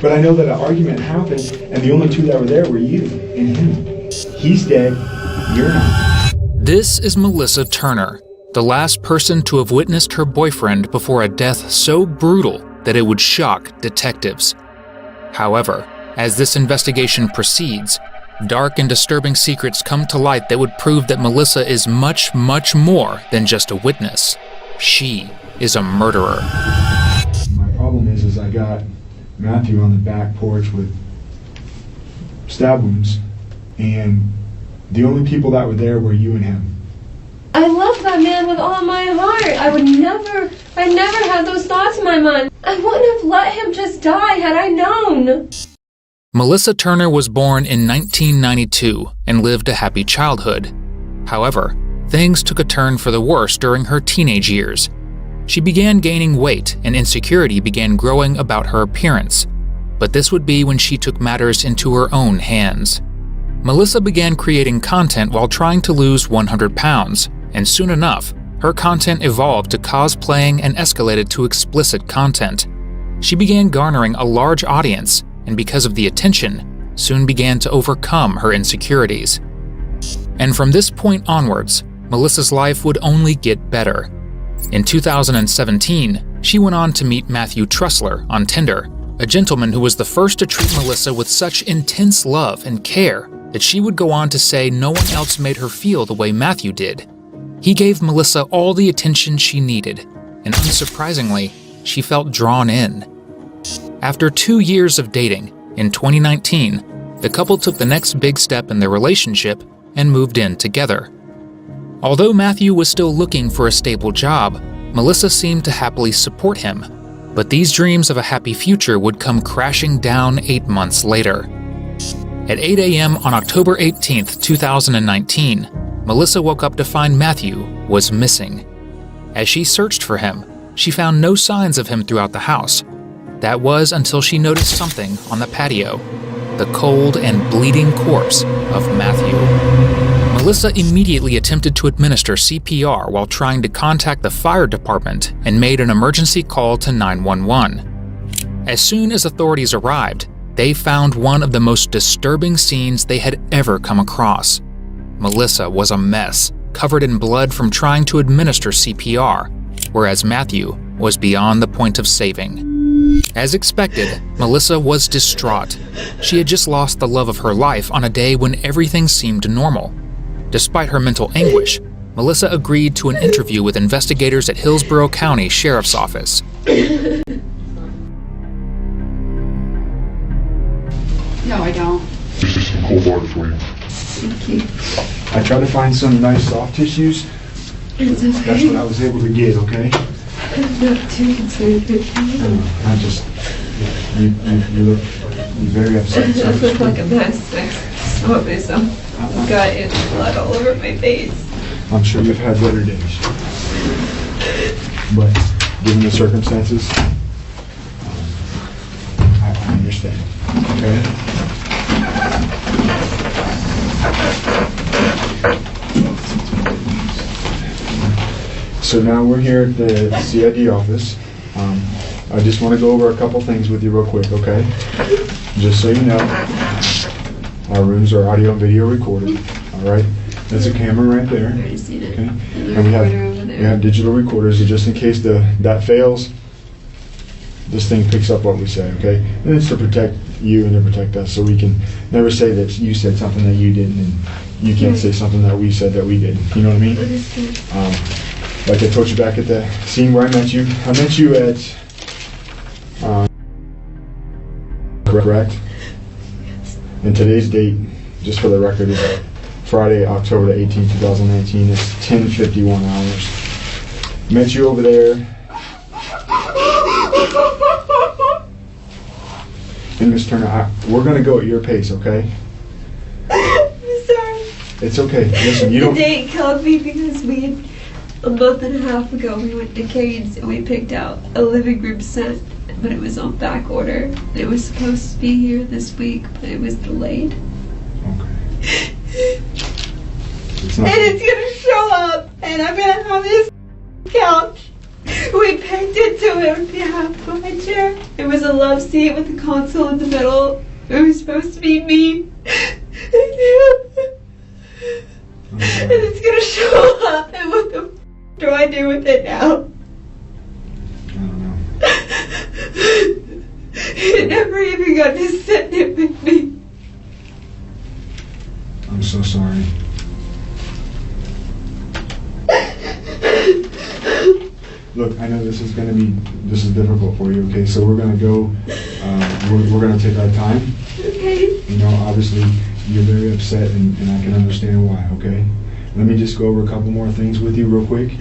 But I know that an argument happened, and the only two that were there were you and him. He's dead, you're not. This is Melissa Turner, the last person to have witnessed her boyfriend before a death so brutal that it would shock detectives. However, as this investigation proceeds, dark and disturbing secrets come to light that would prove that Melissa is much, much more than just a witness. She is a murderer. My problem is I got Matthew on the back porch with stab wounds, and the only people that were there were you and him. I love that man with all my heart. I never had those thoughts in my mind. I wouldn't have let him just die had I known. Melissa Turner was born in 1992 and lived a happy childhood. However, things took a turn for the worse during her teenage years. She began gaining weight and insecurity began growing about her appearance. But this would be when she took matters into her own hands. Melissa began creating content while trying to lose 100 pounds, and soon enough, her content evolved to cosplaying and escalated to explicit content. She began garnering a large audience, and because of the attention, soon began to overcome her insecurities. And from this point onwards, Melissa's life would only get better. In 2017, she went on to meet Matthew Trussler on Tinder, a gentleman who was the first to treat Melissa with such intense love and care that she would go on to say no one else made her feel the way Matthew did. He gave Melissa all the attention she needed, and unsurprisingly, she felt drawn in. After 2 years of dating, in 2019, the couple took the next big step in their relationship and moved in together. Although Matthew was still looking for a stable job, Melissa seemed to happily support him, but these dreams of a happy future would come crashing down 8 months later. At 8 a.m. on October 18, 2019, Melissa woke up to find Matthew was missing. As she searched for him, she found no signs of him throughout the house. That was until she noticed something on the patio, the cold and bleeding corpse of Matthew. Melissa immediately attempted to administer CPR while trying to contact the fire department and made an emergency call to 911. As soon as authorities arrived, they found one of the most disturbing scenes they had ever come across. Melissa was a mess, covered in blood from trying to administer CPR, whereas Matthew was beyond the point of saving. As expected, Melissa was distraught. She had just lost the love of her life on a day when everything seemed normal. Despite her mental anguish, Melissa agreed to an interview with investigators at Hillsborough County Sheriff's Office. No, I don't. This is some cold water for you. Thank you. I tried to find some nice soft tissues. It's okay. That's what I was able to get, okay? I'm not too concerned with you. I just, you look very upset. I look like a mess. I saw myself. I've got blood all over my face. I'm sure you've had better days. But given the circumstances, I understand, okay? So now we're here at the CID office. I just want to go over a couple things with you real quick, okay? Just so you know, our rooms are audio and video recorded, all right? There's a camera right there, I've already seen it. okay? And And we we have digital recorders, so just in case that fails, this thing picks up what we say, okay? And it's to protect you and to protect us, so we can never say that you said something that you didn't, and you can't say something that we said that we didn't. You know what I mean? Like I told you back at the scene where I met you at, correct? Yes. And today's date, just for the record, is Friday, October 18, 2019. It's 10:51 hours. Met you over there. And Miss Turner, we're gonna go at your pace, okay? I'm sorry. It's okay. Listen, you don't. The date killed me because a month and a half ago, we went to Cade's and we picked out a living room set, but it was on back order. It was supposed to be here this week, but it was delayed. Okay. It's not. And it's gonna show up, and I'm gonna have this couch We picked it so it would be half my chair. It was a love seat with a console in the middle. It was supposed to be me. And it's gonna show up, and what the do I do with it now? I don't know. It never even got to sit there with me. I'm so sorry. Look, I know this is difficult for you, okay? So we're gonna go, we're gonna take our time. Okay. You know, obviously, you're very upset, and I can understand why, okay? Let me just go over a couple more things with you real quick.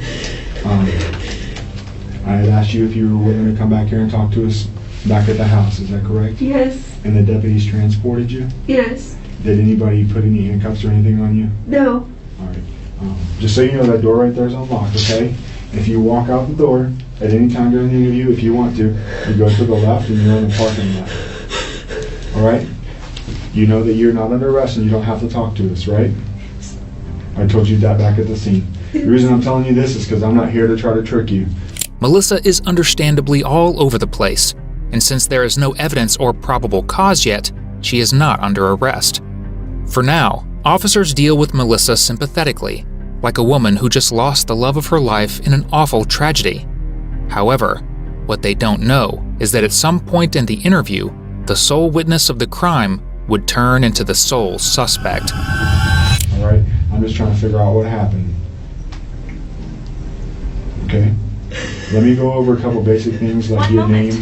I had asked you if you were willing to come back here and talk to us back at the house, is that correct? Yes. And the deputies transported you? Yes. Did anybody put any handcuffs or anything on you? No. All right. Just so you know, that door right there is unlocked, okay? If you walk out the door at any time during the interview, if you want to, you go to the left and you're in the parking lot. All right? You know that you're not under arrest and you don't have to talk to us, right? I told you that back at the scene. The reason I'm telling you this is because I'm not here to try to trick you. Melissa is understandably all over the place, and since there is no evidence or probable cause yet, she is not under arrest. For now, officers deal with Melissa sympathetically, like a woman who just lost the love of her life in an awful tragedy. However, what they don't know is that at some point in the interview, the sole witness of the crime would turn into the sole suspect. All right? I'm just trying to figure out what happened. Okay? Let me go over a couple basic things like your name,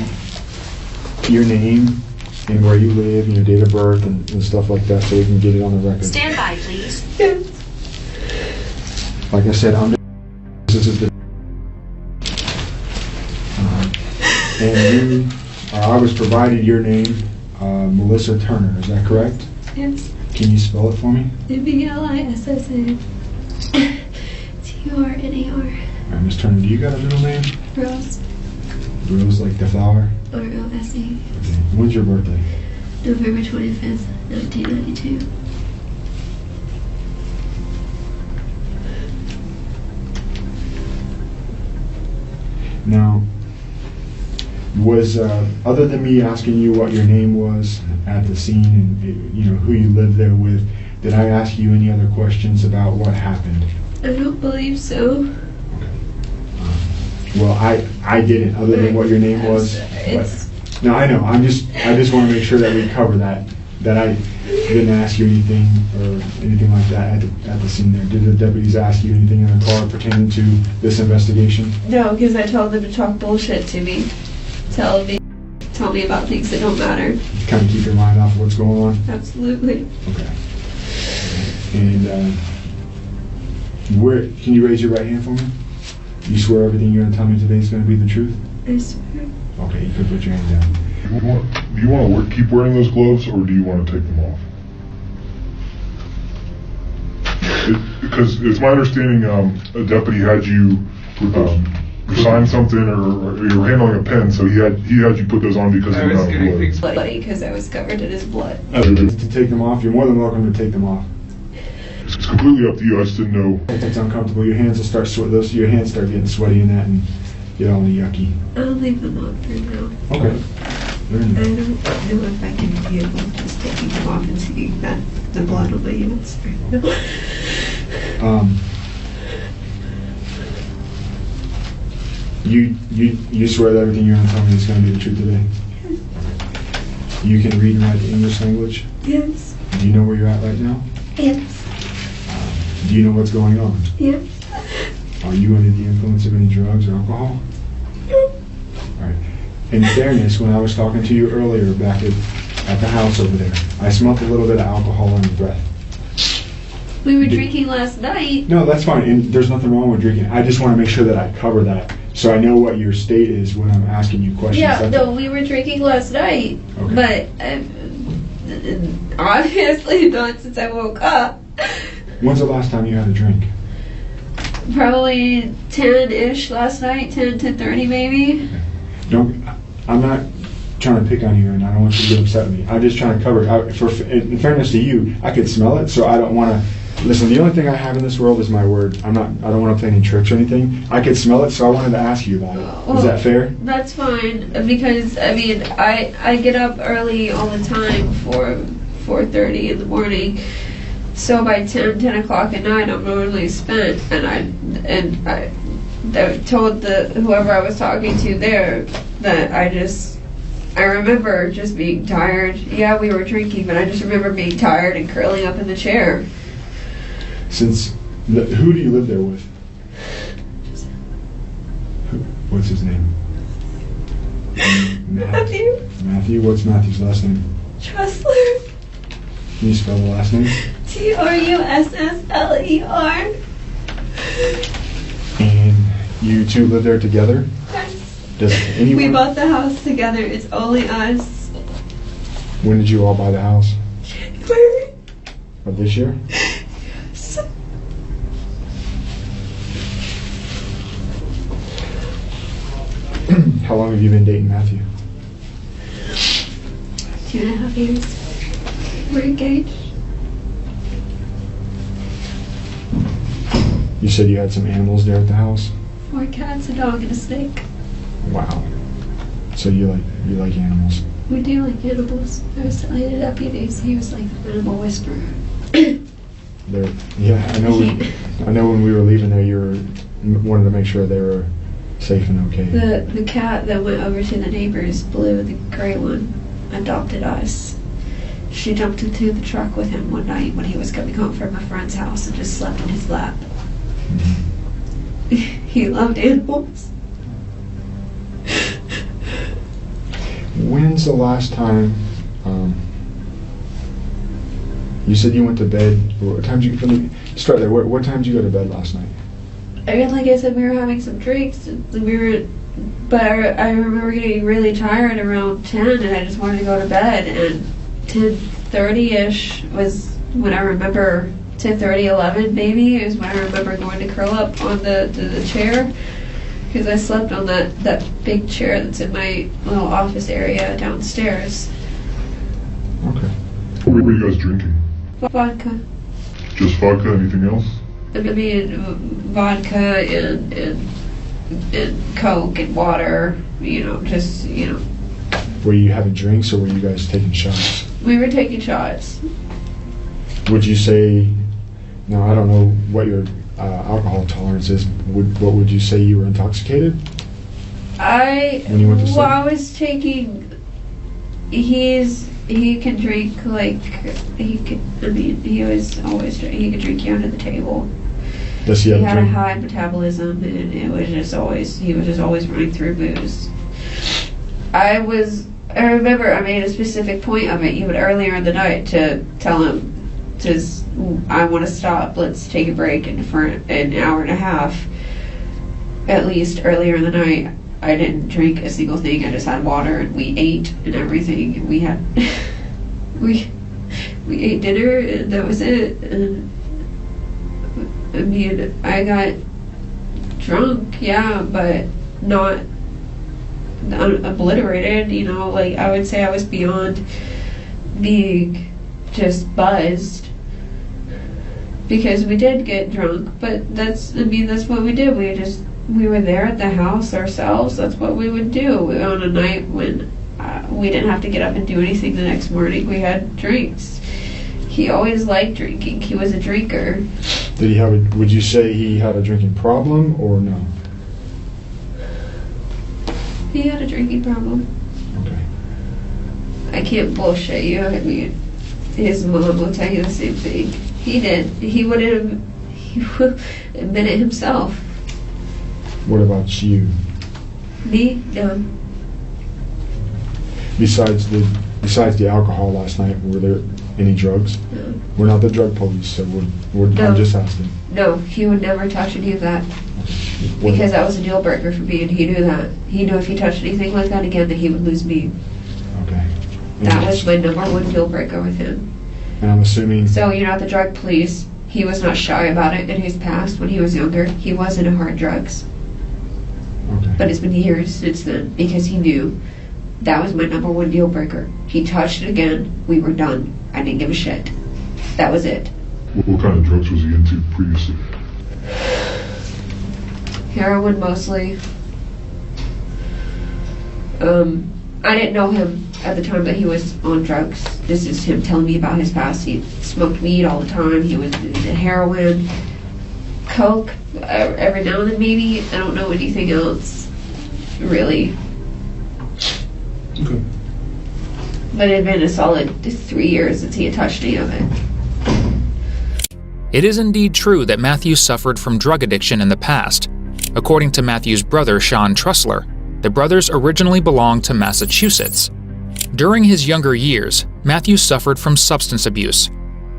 and where you live, and your date of birth, and stuff like that, so we can get it on the record. Stand by, please. Like I said, this is the and you, I was provided your name, Melissa Turner. Is that correct? Yes. Can you spell it for me? Melissa Turner. All right, Miss Turner, do you got a middle name? Rose. Rose, like the flower? Rose. Okay. When's your birthday? November 25th, 1992. Now, was other than me asking you what your name was at the scene and you know who you lived there with, did I ask you any other questions about what happened? I don't believe so. Well, I didn't, other than what your name was. No, I know. I just want to make sure that we cover that. That I didn't ask you anything or anything like that at the scene there. Did the deputies ask you anything in the car pertaining to this investigation? No, because I told them to talk bullshit to me. Tell me about things that don't matter. Kind of keep your mind off of what's going on? Absolutely. Okay. And where, can you raise your right hand for me? You swear everything you're going to tell me today is going to be the truth? I swear. Okay, you could put your hand down. Do you want to keep wearing those gloves, or do you want to take them off? Because it's my understanding a deputy had you sign something, or you were handling a pen, so he had you put those on because of the amount of blood. Bloody, because I was covered in his blood. To take them off, you're more than welcome to take them off. It's completely up to you. I just didn't know. If it's uncomfortable, your hands will start your hands start getting sweaty in that and get all yucky. I'll leave them on for now. Okay. I don't know if I can be able just taking them off and seeing that the blood on my hands. You swear that everything you're going to tell me is going to be the truth today? You can read and write the English language? Yes. Do you know where you're at right now? Yes. Do you know what's going on? Yes. Are you under the influence of any drugs or alcohol? No. All right. In fairness, when I was talking to you earlier back at the house over there, I smelled a little bit of alcohol on your breath. We were drinking last night. No, that's fine, and there's nothing wrong with drinking. I just want to make sure that I cover that, so I know what your state is when I'm asking you questions. Yeah, no, we were drinking last night, okay. But obviously not since I woke up. When's the last time you had a drink? Probably 10-ish last night, 10:30 maybe. I'm not trying to pick on you, and I don't want you to get upset with me. I'm just trying to cover it. In fairness to you, I could smell it, so I don't want to Listen, the only thing I have in this world is my word. I don't want to play any tricks or anything. I could smell it, so I wanted to ask you about it. Well, Is that fair? That's fine, because, I mean, I get up early all the time for 4:30 in the morning. So by 10 o'clock at night, I'm normally spent, and I told whoever I was talking to there that I remember just being tired. Yeah, we were drinking, but I just remember being tired and curling up in the chair. Who do you live there with? What's his name? Matthew Matthew? What's Matthew's last name? Trussler. Can you spell the last name? Trussler. And you two live there together? Yes. Does anyone? We bought the house together. It's only us. When did you all buy the house? January. Of this year? So, How long have you been dating Matthew? 2.5 years. We're engaged. You said you had some animals there at the house? 4 cats, a dog, and a snake. Wow. So you like animals? We do like animals. I was telling the deputies, he was like the animal whisperer. Yeah, I know. I know when we were leaving there, you wanted to make sure they were safe and okay. The cat that went over to the neighbors, Blue, the gray one, adopted us. She jumped into the truck with him one night when he was coming home from a friend's house and just slept in his lap. He loved animals. When's the last time you said you went to bed? What time did you start there? What time did you go to bed last night? I mean, like I said, we were having some drinks. But I remember getting really tired around 10, and I just wanted to go to bed. And 10:30ish was when I remember. 10:30, 11 maybe is when I remember going to curl up on the chair, because I slept on that big chair that's in my little office area downstairs. Okay. What were you guys drinking? Vodka. Just vodka? Anything else? I mean, vodka and Coke and water. Were you having drinks or were you guys taking shots? We were taking shots. Would you say? Now I don't know what your alcohol tolerance is. What would you say you were intoxicated? When you went to sleep? Well, I was taking. He can drink like he could. I mean, he was always he could drink you under the table. Does he He have had a drink? high metabolism, and he was just always running through booze. I remember I made a specific point of it even earlier in the night to tell him, I want to stop, let's take a break, and for an hour and a half, at least earlier in the night, I didn't drink a single thing. I just had water, and we ate and everything. We had, we ate dinner, and that was it. And I mean, I got drunk, yeah, but not obliterated, like I would say I was beyond being just buzzed, because we did get drunk, but that's what we did. We were there at the house ourselves. That's what we would do on a night when we didn't have to get up and do anything the next morning. We had drinks. He always liked drinking. He was a drinker. Did he would you say he had a drinking problem or no? He had a drinking problem. Okay. I can't bullshit you. I mean, his mom will tell you the same thing. He did. He would admit it himself. What about you? Me? No. Besides the alcohol last night, were there any drugs? No. We're not the drug police, so No. I'm just asking. No, he would never touch any of that, What because about- that was a deal breaker for me, and he knew that. He knew if he touched anything like that again, that he would lose me. Okay. That was my number one deal breaker with him. And I'm assuming. So, at the drug police, he was not shy about it in his past when he was younger. He was into hard drugs. Okay. But it's been years since then, because he knew that was my number one deal breaker. He touched it again, we were done. I didn't give a shit. That was it. What kind of drugs was he into previously? Heroin mostly. I didn't know him at the time that he was on drugs. This is him telling me about his past. He smoked weed all the time. He was into heroin, coke, every now and then maybe. I don't know anything else, really. Okay. But it had been a solid 3 years since he had touched any of it. It is indeed true that Matthew suffered from drug addiction in the past. According to Matthew's brother, Sean Trussler, the brothers originally belonged to Massachusetts. During his younger years, Matthew suffered from substance abuse.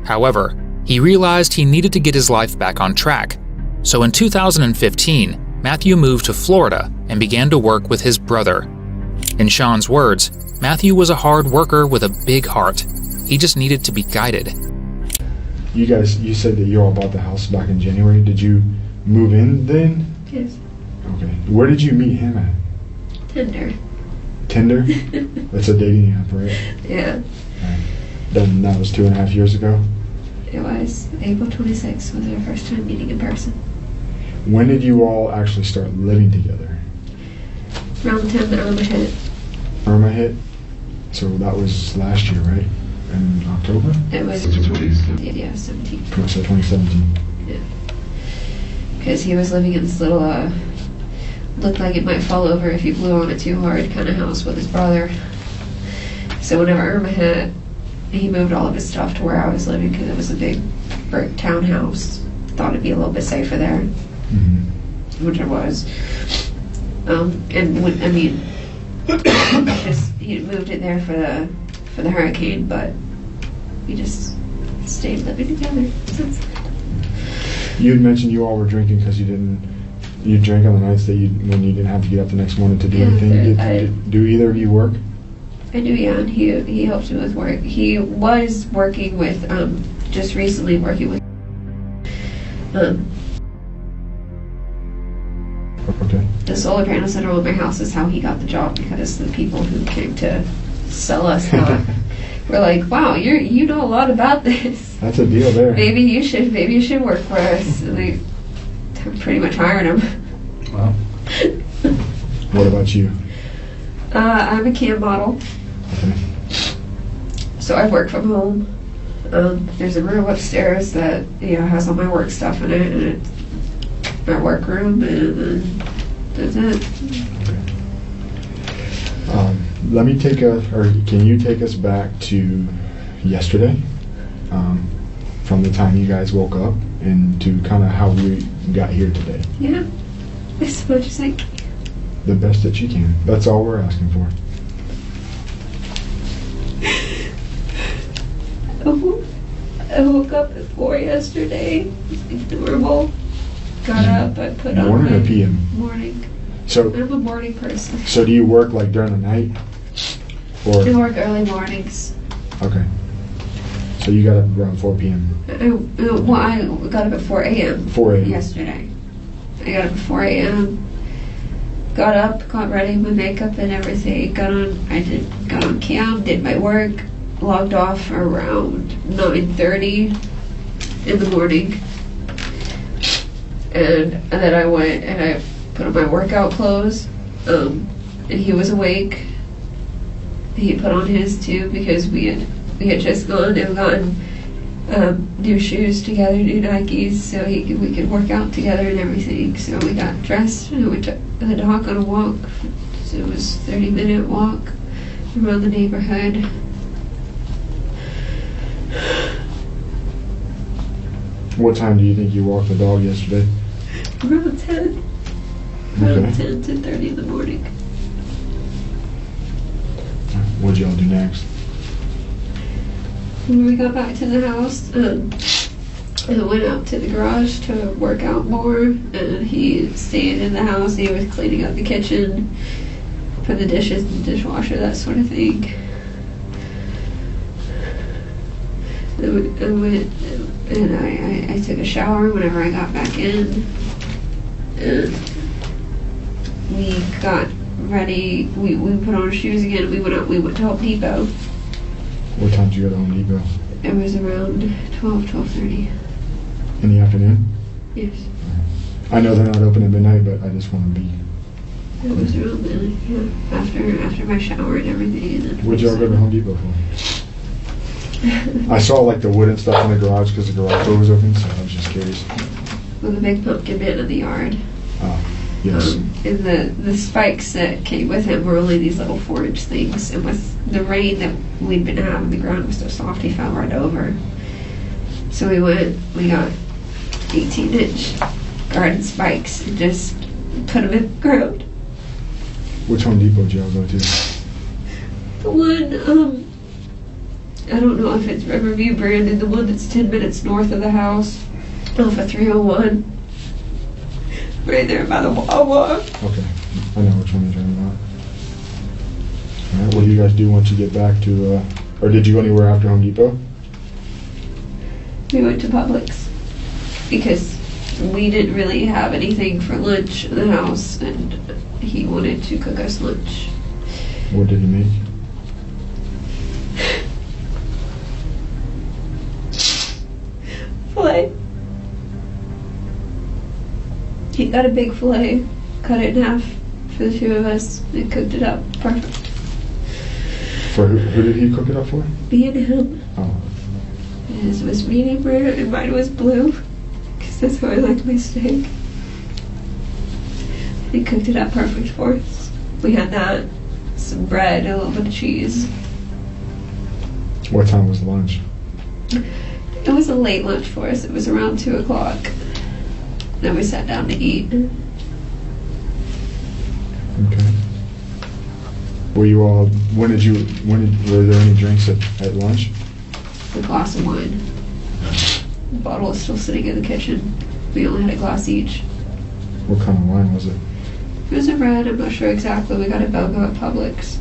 However, he realized he needed to get his life back on track. So in 2015, Matthew moved to Florida and began to work with his brother. In Sean's words, Matthew was a hard worker with a big heart. He just needed to be guided. You said that you all bought the house back in January. Did you move in then? Yes. Okay. Where did you meet him at? Tinder. Tinder? That's a dating app, right? Yeah. Right. Then that was 2.5 years ago? It was April 26th was our first time meeting in person. When did you all actually start living together? Around the time that Irma hit. Irma hit? So that was last year, right? In October? It was, That's what he said. yeah, 17. So 2017. Yeah. Because he was living in this little, looked like it might fall over if you blew on it too hard kind of house with his brother. So whenever Irma hit, he moved all of his stuff to where I was living because it was a big brick townhouse. Thought it'd be a little bit safer there, which it was. And when, I mean, just he moved it there for the hurricane, but we just stayed living together since then. You had mentioned you all were drinking because you drank on the nights that when you didn't have to get up the next morning to do anything. Do either of you work? I do, yeah, and he helps me with work. He was working with, just recently working with, Okay. the solar panels that are on my house is how he got the job, because the people who came to sell us were like, wow, you know a lot about this. That's a deal there. Maybe you should work for us. And they pretty much hired him. Wow. What about you? I'm a cam model, Okay. so I work from home. There's a room upstairs that has all my work stuff in it, and it's my work room, and that's it. Okay. Let me can you take us back to yesterday, from the time you guys woke up and to kind of how we got here today? Yeah, as much as I can. The best that you can. That's all we're asking for. I woke up at 4 yesterday, like normal. Got up, I put on Morning my or PM? morning. So I'm a morning person. do you work like during the night? Or I work early mornings. okay. So you got up around 4 p.m. I got up at 4 a.m. 4 a.m. yesterday. I got up at 4 a.m. Got up, got ready, my makeup and everything. Got on cam, did my work, logged off around 9:30 in the morning. And then I went and I put on my workout clothes. And he was awake. He put on his too, because we had just gone and gotten new shoes together, new Nikes, so we could work out together and everything. So we got dressed and we took the dog on a walk. So it was a 30-minute walk around the neighborhood. What time do you think you walked the dog yesterday? Around 10. Around 10:30 in the morning. What'd y'all do next? When we got back to the house, I went out to the garage to work out more, and he stayed in the house. He was cleaning up the kitchen, put the dishes in the dishwasher, that sort of thing. Then I went and I took a shower whenever I got back in, and we got ready. We put on our shoes again. We went to Home Depot. What time did you go to Home Depot? It was around 12:30. In the afternoon? Yes. I know they're not open at midnight, but I just want to be... It was around then, yeah. After my shower and everything. And then What'd y'all go to Home Depot for? I saw like the wood and stuff in the garage because the garage door was open, so I was just curious. With a big pumpkin man in the yard. Yes. And the spikes that came with him were only these little 4-inch things. And with the rain that we'd been having, the ground was so soft, he fell right over. So we got 18-inch garden spikes and just put them in the ground. Which Home Depot did y'all go to? The one, I don't know if it's Riverview branded, the one that's 10 minutes north of the house, off of 301. Right there by the Wawa. Okay, I know which one you're talking about. Alright, what do you guys do once you get back to, or did you go anywhere after Home Depot? We went to Publix because we didn't really have anything for lunch in the house, and he wanted to cook us lunch. What did you make? Filet. He got a big filet, cut it in half for the two of us, and cooked it up perfect. For who did he cook it up for? Me and him. Oh, His was medium rare and mine was blue, because that's how I like my steak. He cooked it up perfect for us. We had that, some bread, a little bit of cheese. what time was lunch? It was a late lunch for us. It was around 2 o'clock. Then we sat down to eat. Okay. Were were there any drinks at lunch? A glass of wine. The bottle is still sitting in the kitchen. We only had a glass each. What kind of wine was it? It was a red, I'm not sure exactly. We got a Belgo at Publix.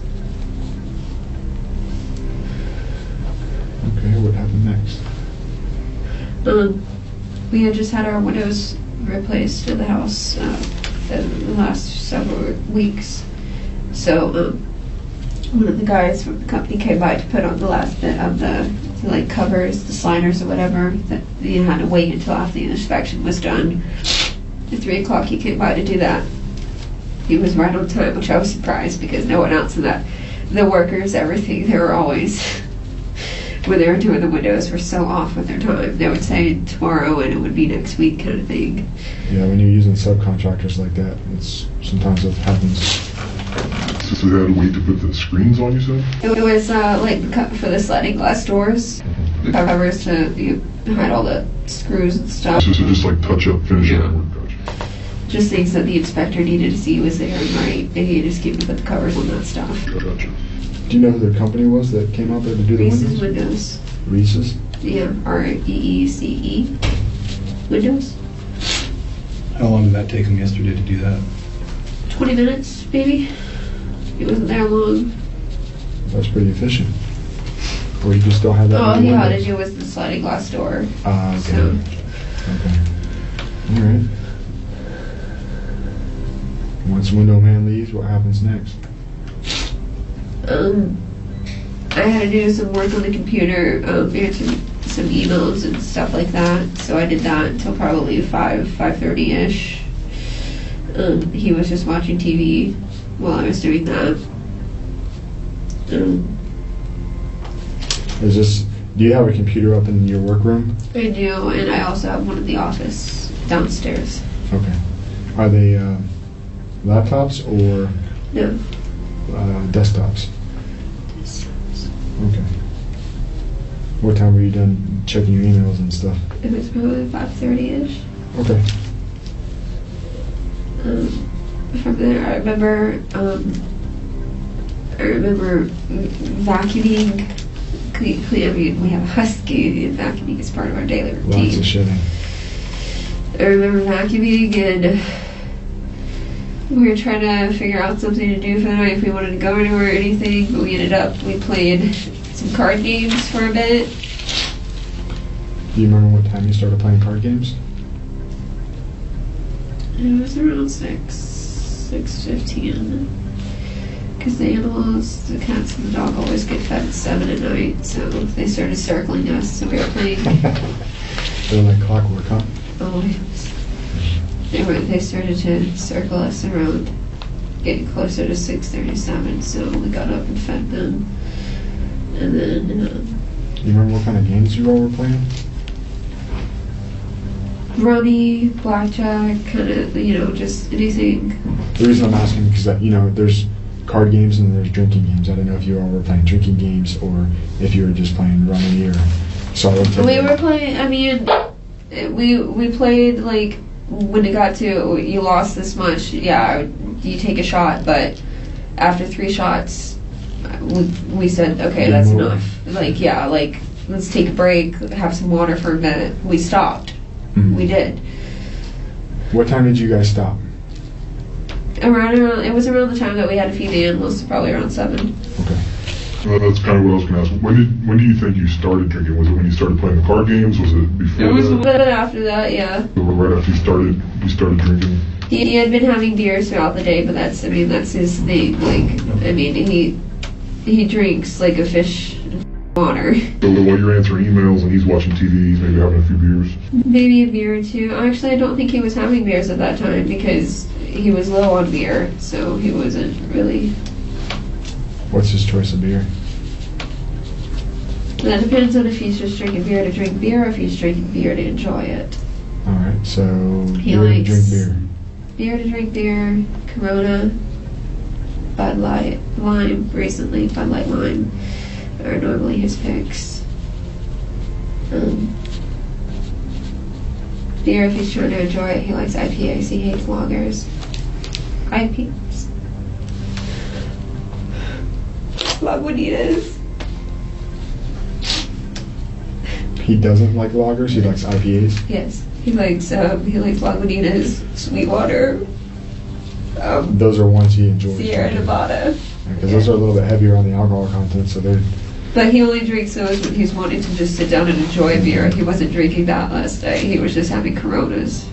Okay, what happened next? We had just had our windows replaced in the house the last several weeks. So one of the guys from the company came by to put on the last bit of the like covers, the sliders or whatever, that you had to wait until after the inspection was done. At 3 o'clock he came by to do that. He was right on time, which I was surprised because no one else in that, the workers, everything, they were always, when they were doing the windows, were so off with their time. They would say tomorrow and it would be next week kind of thing. Yeah, when you're using subcontractors like that, sometimes it happens. So they had to wait to put the screens on, you said? It was like for the sliding glass doors, the covers to hide all the screws and stuff. So just like touch up, finish up work, gotcha. Just things that the inspector needed to see was there and right, and he just came to put the covers on that stuff. Gotcha. Do you know who the company was that came out there to do the Reese's windows? Windows. Reese's? Yeah, REECE. Windows. How long did that take him yesterday to do that? 20 minutes, maybe. He wasn't there long. That's pretty efficient. Or you just don't have that All many he had to windows? do was the sliding glass door. Ah, okay. So, Okay. All right. Once window man leaves, what happens next? I had to do some work on the computer, answer some emails and stuff like that. So I did that until probably 5:30ish. He was just watching TV while I was doing that. Do you have a computer up in your workroom? I do, and I also have one in the office downstairs. Okay. Are they laptops or No. desktops? Okay. What time were you done checking your emails and stuff? It was probably 5:30ish. Okay. From there, I remember vacuuming, cleaning. We have a husky, and vacuuming is part of our daily routine. Lots of shitting. I remember vacuuming, and we were trying to figure out something to do for the night, if we wanted to go anywhere or anything, but we played some card games for a bit. Do you remember what time you started playing card games? It was around 6:15. Because the animals, the cats and the dog, always get fed at 7 at night, so they started circling us, so we were playing. That's They're like clockwork, huh? Oh, they started to circle us around, getting closer to 6:37. So we got up and fed them, and then. You remember what kind of games you all were playing? Rummy, blackjack, kind of, just anything. The reason I'm asking because there's card games and there's drinking games. I don't know if you all were playing drinking games or if you were just playing rummy or solid. We were playing. I mean, we played like when it got to you lost this much. Yeah, you take a shot, but after 3 shots, we said, okay, that's enough. Let's take a break, have some water for a minute. We stopped. Mm-hmm. We did. What time did you guys stop? It was around the time that we had to feed the animals, probably around 7. Okay. Well, that's kind of what I was going to ask. When do you think you started drinking? Was it when you started playing the card games? Was it before? It was a that? little bit after that, yeah. So right after you started drinking? He had been having beers throughout the day, but that's his thing. He drinks like a fish water. So while you're answering emails and he's watching TV, he's maybe having a few beers? Maybe a beer or 2. Actually, I don't think he was having beers at that time because he was low on beer, so he wasn't really. What's his choice of beer? That depends on if he's just drinking beer to drink beer or if he's drinking beer to enjoy it. All right, so He beer to likes drink beer. Beer to drink beer, Corona, Bud Light, Lime, recently Bud Light Lime are normally his picks. Beer, if he's trying to enjoy it, he likes IPAs, he hates lagers. IPAs. Lagunitas. He doesn't like lagers. He likes IPAs. Yes, he likes Lagunitas, Sweetwater, Those are ones he enjoys. Sierra Nevada. Because those are a little bit heavier on the alcohol content, so they're. But he only drinks those when he's wanting to just sit down and enjoy beer. He wasn't drinking that last night. He was just having Coronas.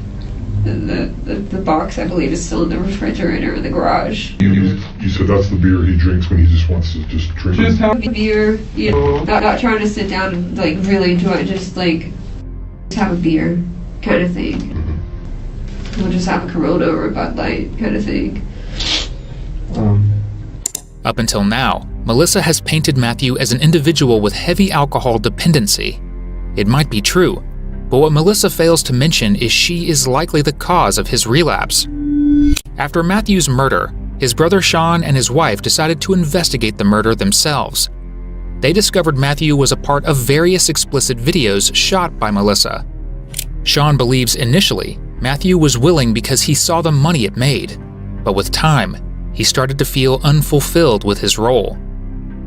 The box, I believe, is still in the refrigerator in the garage. You said that's the beer he drinks when he just wants to just drink. Just have beer, not trying to sit down and really enjoy it. Just have a beer, kind of thing. We'll just have a Corona or a Bud Light, kind of thing. Up until now, Melissa has painted Matthew as an individual with heavy alcohol dependency. It might be true, but what Melissa fails to mention is she is likely the cause of his relapse. After Matthew's murder, his brother Sean and his wife decided to investigate the murder themselves. They discovered Matthew was a part of various explicit videos shot by Melissa. Sean believes initially Matthew was willing because he saw the money it made, but with time, he started to feel unfulfilled with his role.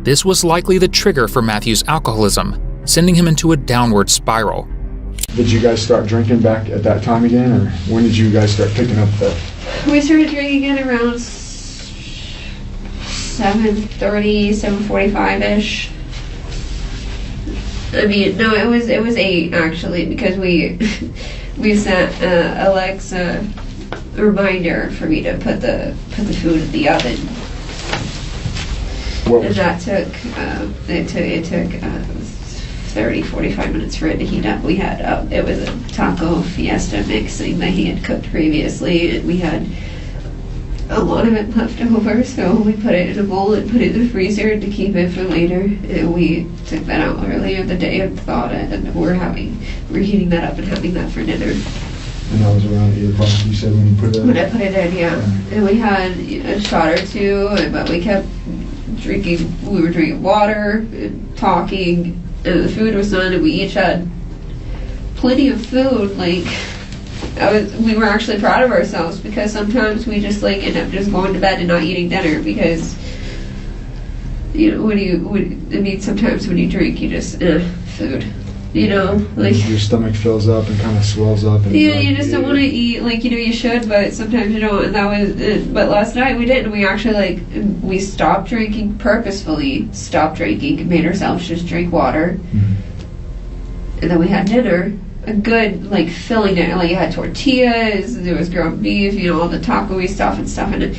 This was likely the trigger for Matthew's alcoholism, sending him into a downward spiral. Did you guys start drinking back at that time again, or when did you guys start picking up the? We started drinking at around 7:30, 7:45-ish. I mean, no, it was 8 actually, because we sent Alexa a reminder for me to put the food in the oven. And that took it took 30, 45 minutes for it to heat up. We had it was a taco fiesta mixing that he had cooked previously, and we had a lot of it left over, so we put it in a bowl and put it in the freezer to keep it for later. And we took that out earlier the day and thawed it, and we're heating that up and having that for dinner. And that was around 8 o'clock, you said, when you put it in? When I put it in, yeah. And we had a shot or two, but we kept drinking. We were drinking water and talking, and the food was done, and we each had plenty of food. We were actually proud of ourselves, because sometimes we just end up just going to bed and not eating dinner because sometimes when you drink you just food, your stomach fills up and kind of swells up, and you just don't want to eat you should, but sometimes you don't. And that was it. But last night we didn't. We actually we stopped drinking, purposefully stopped drinking, and made ourselves just drink water. Mm-hmm. And then we had dinner, a good filling dinner. You had tortillas, there was ground beef, all the taco-y stuff and a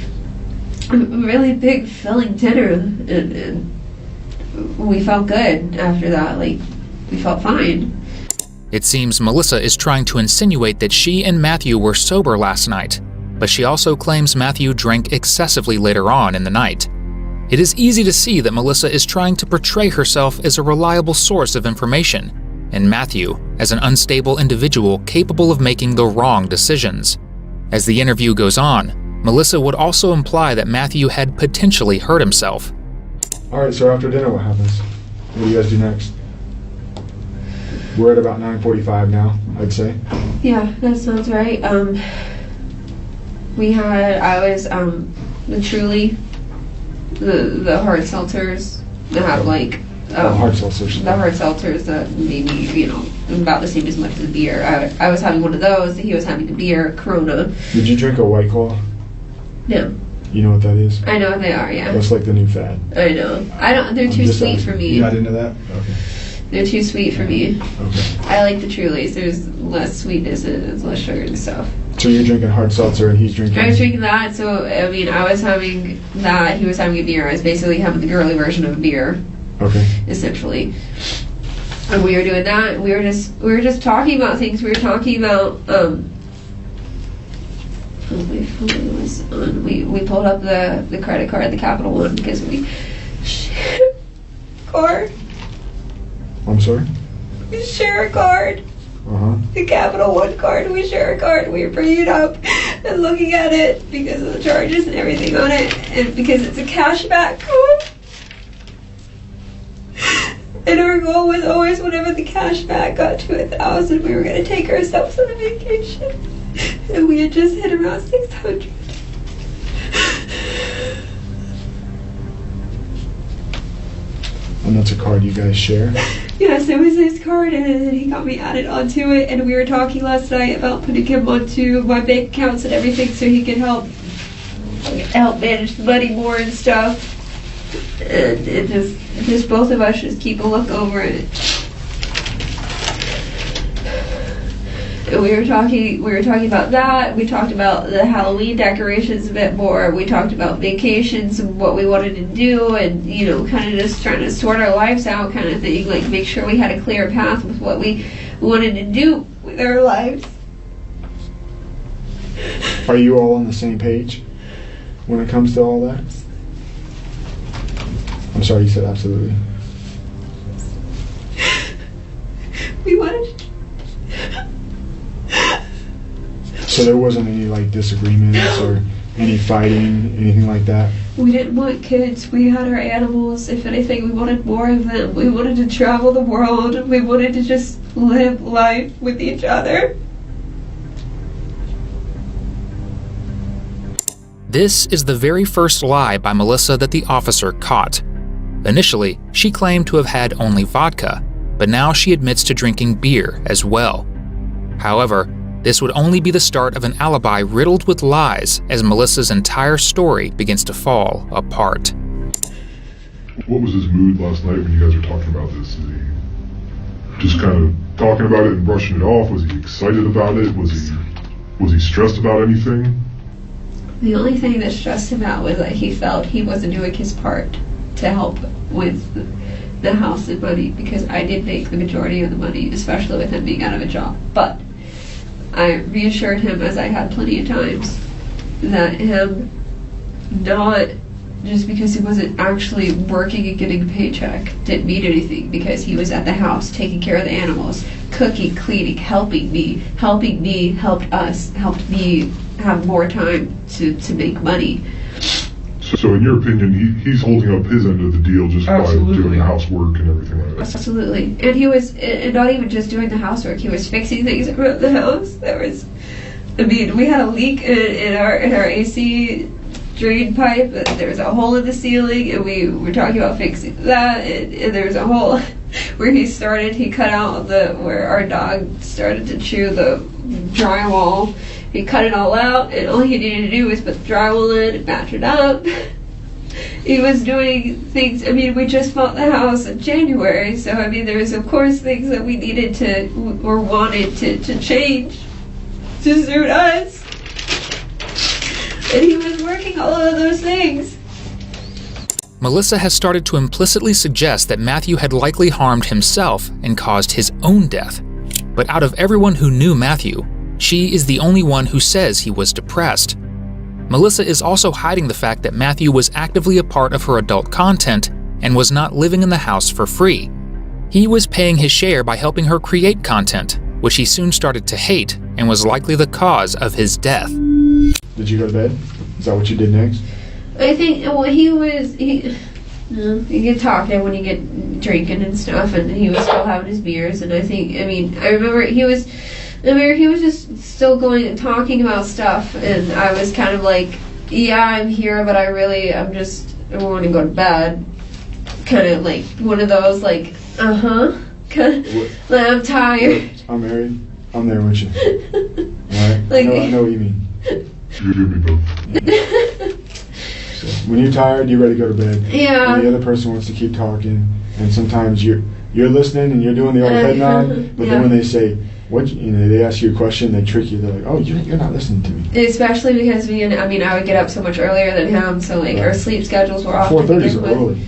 really big filling dinner, and we felt good after that. We felt fine. It seems Melissa is trying to insinuate that she and Matthew were sober last night, but she also claims Matthew drank excessively later on in the night. It is easy to see that Melissa is trying to portray herself as a reliable source of information, and Matthew as an unstable individual capable of making the wrong decisions. As the interview goes on, Melissa would also imply that Matthew had potentially hurt himself. All right, so after dinner, what happens? What do you guys do next? We're at about 9:45 now, I'd say. Yeah, that sounds right. I was the Truly, the hard seltzers that have like Hard seltzers. the hard seltzers that maybe about the same as much as the beer. I was having one of those. He was having a beer, Corona. Did you drink a White Claw? No, You know what that is? I know what they are. Yeah, That's like the new fad. I know. I don't. They're too just sweet asking. for me. You're not into that? Okay. They're too sweet for me. Okay. I like the Trulies. There's less sweetness and it's less sugar and stuff. So you're drinking hard seltzer and he's drinking... I was drinking that, so I mean, I was having that. He was having a beer. I was basically having the girly version of a beer, Okay. essentially. And we were doing that. And we were just talking about things. We were talking about we pulled up the credit card, the Capital One, because we share a card. I'm sorry? We share a card. Uh-huh. The Capital One card. We share a card. We were bringing it up and looking at it because of the charges and everything on it, and because it's a cashback code. And our goal was always, whenever the cashback got to 1,000, we were going to take ourselves on a vacation. And we had just hit around 600. And that's a card you guys share? Yes, it was his card, and then he got me added onto it, and we were talking last night about putting him onto my bank accounts and everything so he could help manage the money more and stuff. And it just both of us just keep a look over it. And we were talking about that. We talked about the Halloween decorations a bit more. We talked about vacations and what we wanted to do, and kind of just trying to sort our lives out, kind of thing. Like make sure we had a clear path with what we wanted to do with our lives. Are you all on the same page when it comes to all that? I'm sorry, you said absolutely. We wanted. So there wasn't any disagreements or any fighting, anything like that? We didn't want kids. We had our animals. If anything, we wanted more of them. We wanted to travel the world. We wanted to just live life with each other. This is the very first lie by Melissa that the officer caught. Initially, she claimed to have had only vodka, but now she admits to drinking beer as well. However, this would only be the start of an alibi riddled with lies as Melissa's entire story begins to fall apart. What was his mood last night when you guys were talking about this? Is he just kind of talking about it and brushing it off? Was he excited about it? Was he stressed about anything? The only thing that stressed him out was that he felt he wasn't doing his part to help with the house and money, because I did make the majority of the money, especially with him being out of a job. But I reassured him, as I had plenty of times, that him not just because he wasn't actually working and getting a paycheck didn't mean anything, because he was at the house taking care of the animals, cooking, cleaning, helping me, helped us, helped me have more time to make money. So in your opinion, he's holding up his end of the deal just by doing the housework and everything like that? Absolutely. And he was, and not even just doing the housework, he was fixing things around the house. We had a leak in our AC drain pipe, and there was a hole in the ceiling, and we were talking about fixing that, and there was a hole where he cut out where our dog started to chew the drywall. He cut it all out, and all he needed to do was put the drywall in and match it up. He was doing things. We just bought the house in January, so there was of course things that we needed to or wanted to change to suit us. And he was working all of those things. Melissa has started to implicitly suggest that Matthew had likely harmed himself and caused his own death. But out of everyone who knew Matthew, she is the only one who says he was depressed. Melissa is also hiding the fact that Matthew was actively a part of her adult content and was not living in the house for free. He was paying his share by helping her create content, which he soon started to hate and was likely the cause of his death. Did you go to bed? Is that what you did next? I think, well, you get talking when you get drinking and stuff, and he was still having his beers, and I remember he was just still going and talking about stuff, and I was kind of like, yeah, I'm here, but I want to go to bed. Kind of like one of those, like, kind of, like, I'm tired. I'm married. I'm there with you. Alright? Like, I know what you mean. You give me both. So, when you're tired, you're ready to go to bed. Yeah. And the other person wants to keep talking, and sometimes you're listening and you're doing the old head nod, but then when they say, they ask you a question, they trick you. They're like, "Oh, you're not listening to me." Especially because I would get up so much earlier than him, so like our sleep schedules were off. 4:30 is early.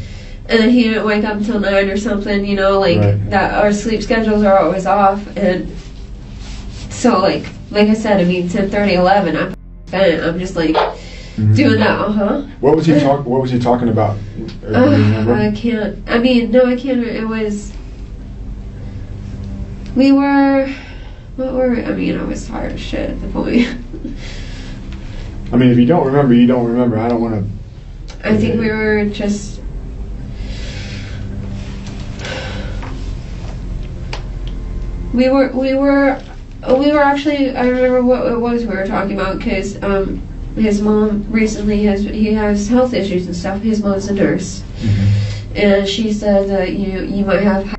And then he didn't wake up until 9 or something, Right. that our sleep schedules are always off, and so like I said, 10:30, 11, I'm bent. I'm just like doing that. What was he talking about? Do you remember? I can't. No, I can't. It was. We were. What were? I was tired as shit at the point. If you don't remember, you don't remember. I don't want to. I think we were just. We were actually. I remember what it was we were talking about, because his mom recently has health issues and stuff. His mom's a nurse, and she said that you might have.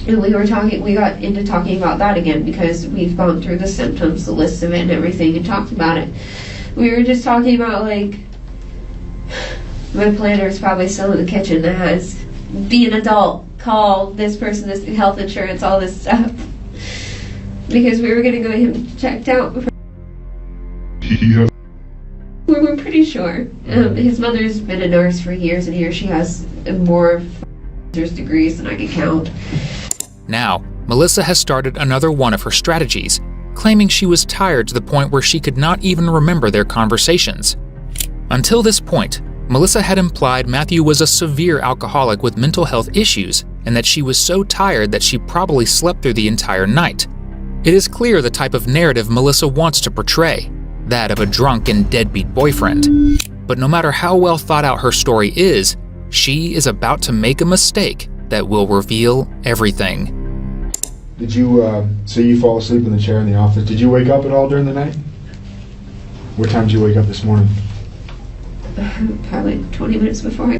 And we got into talking about that again, because we've gone through the symptoms, the list of it and everything, and talked about it. We were just talking about, like, my planner is probably still in the kitchen that has, be an adult, call this person, this health insurance, all this stuff. Because we were going to go get him checked out. He has. We were pretty sure. His mother's been a nurse for years and years. She has more degrees than I can count. Now, Melissa has started another one of her strategies, claiming she was tired to the point where she could not even remember their conversations. Until this point, Melissa had implied Matthew was a severe alcoholic with mental health issues, and that she was so tired that she probably slept through the entire night. It is clear the type of narrative Melissa wants to portray, that of a drunk and deadbeat boyfriend. But no matter how well thought out her story is, she is about to make a mistake that will reveal everything. Did you, so you fall asleep in the chair in the office. Did you wake up at all during the night? What time did you wake up this morning? Probably 20 minutes before I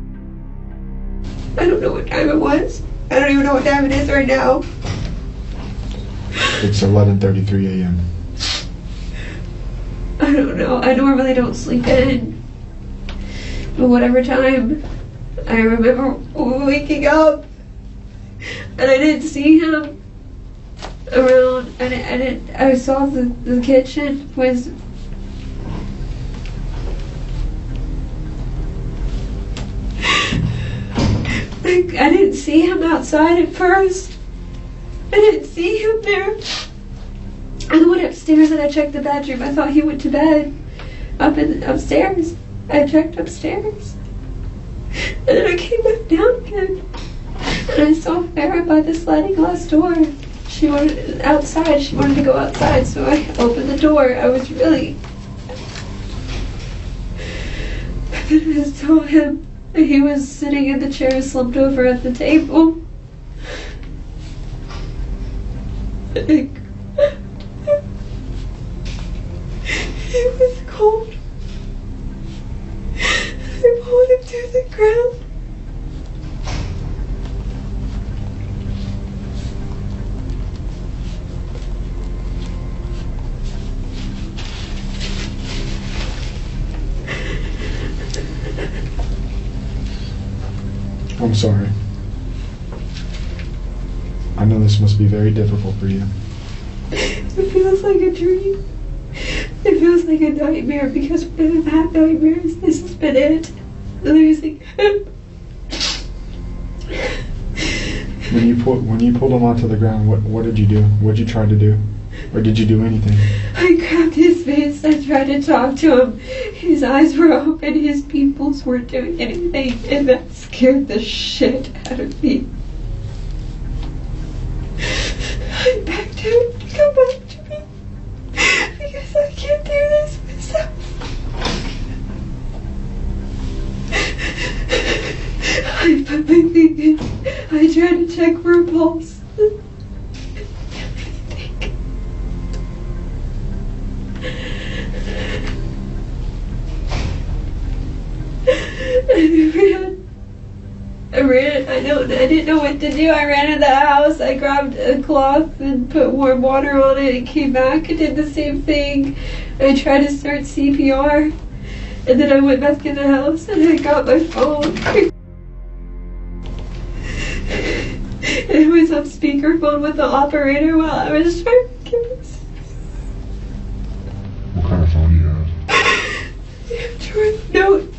don't know what time it was. I don't even know what time it is right now. It's 11:33 a.m. I don't know. I normally don't sleep in. But whatever time, I remember waking up, and I didn't see him around. I saw the kitchen was. I didn't see him outside at first. I didn't see him there. I went upstairs and I checked the bedroom. I thought he went to bed upstairs. I checked upstairs. And then I came back down again. And I saw Farrah by the sliding glass door. She wanted outside. She wanted to go outside, so I opened the door. I was really... And I saw him. He was sitting in the chair, slumped over at the table. He was cold. I pulled him to the ground. I'm sorry. I know this must be very difficult for you. It feels like a dream. It feels like a nightmare, because when I've had nightmares, this has been it. Losing him. When you pulled him onto the ground, what did you do? What did you try to do? Or did you do anything? I grabbed his face. I tried to talk to him. His eyes were open. His pupils weren't doing anything. And that scared the shit out of me. I begged him to come back to me. Because I can't do this myself. I put my fingers. I tried to check for a pulse. I didn't know what to do. I ran in the house. I grabbed a cloth and put warm water on it and came back and did the same thing. I tried to start CPR, and then I went back in the house and I got my phone. It was on speakerphone with the operator while I was trying to give us. What kind of phone do you have? Note,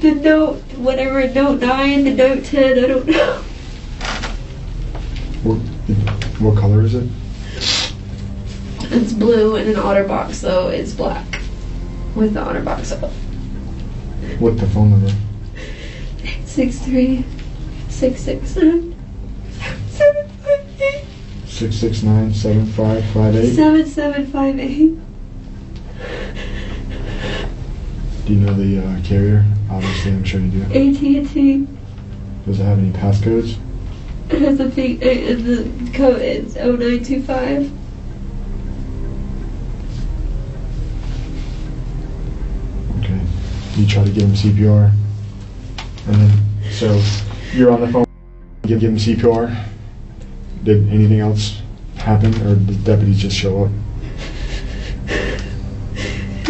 the Note, whatever, Note 9, the Note 10, I don't know. What color is it? It's blue and an OtterBox, though it's black with the OtterBox up. What the phone number? 863 669 7758 669 7558. 7758. Do you know the carrier? Obviously, I'm sure you do. AT&T. Does it have any passcodes? It has a thing, and the code is 0925. Okay. You try to give him CPR, and then so you're on the phone. Give him CPR. Did anything else happen, or did deputies just show up?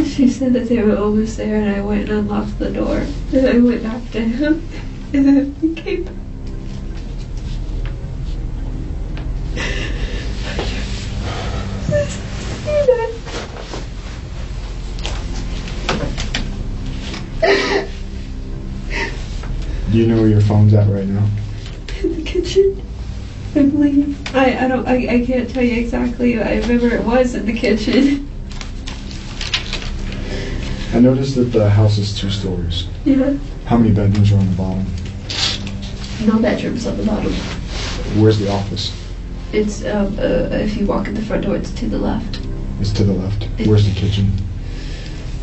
She said that they were almost there, and I went and unlocked the door. And I went back to him, and then he came back. Do you know where your phone's at right now? In the kitchen, I believe. I can't tell you exactly. I remember it was in the kitchen. I noticed that the house is 2 stories. Yeah. How many bedrooms are on the bottom? No bedrooms on the bottom. Where's the office? It's if you walk in the front door, it's to the left. It's to the left. Where's the kitchen?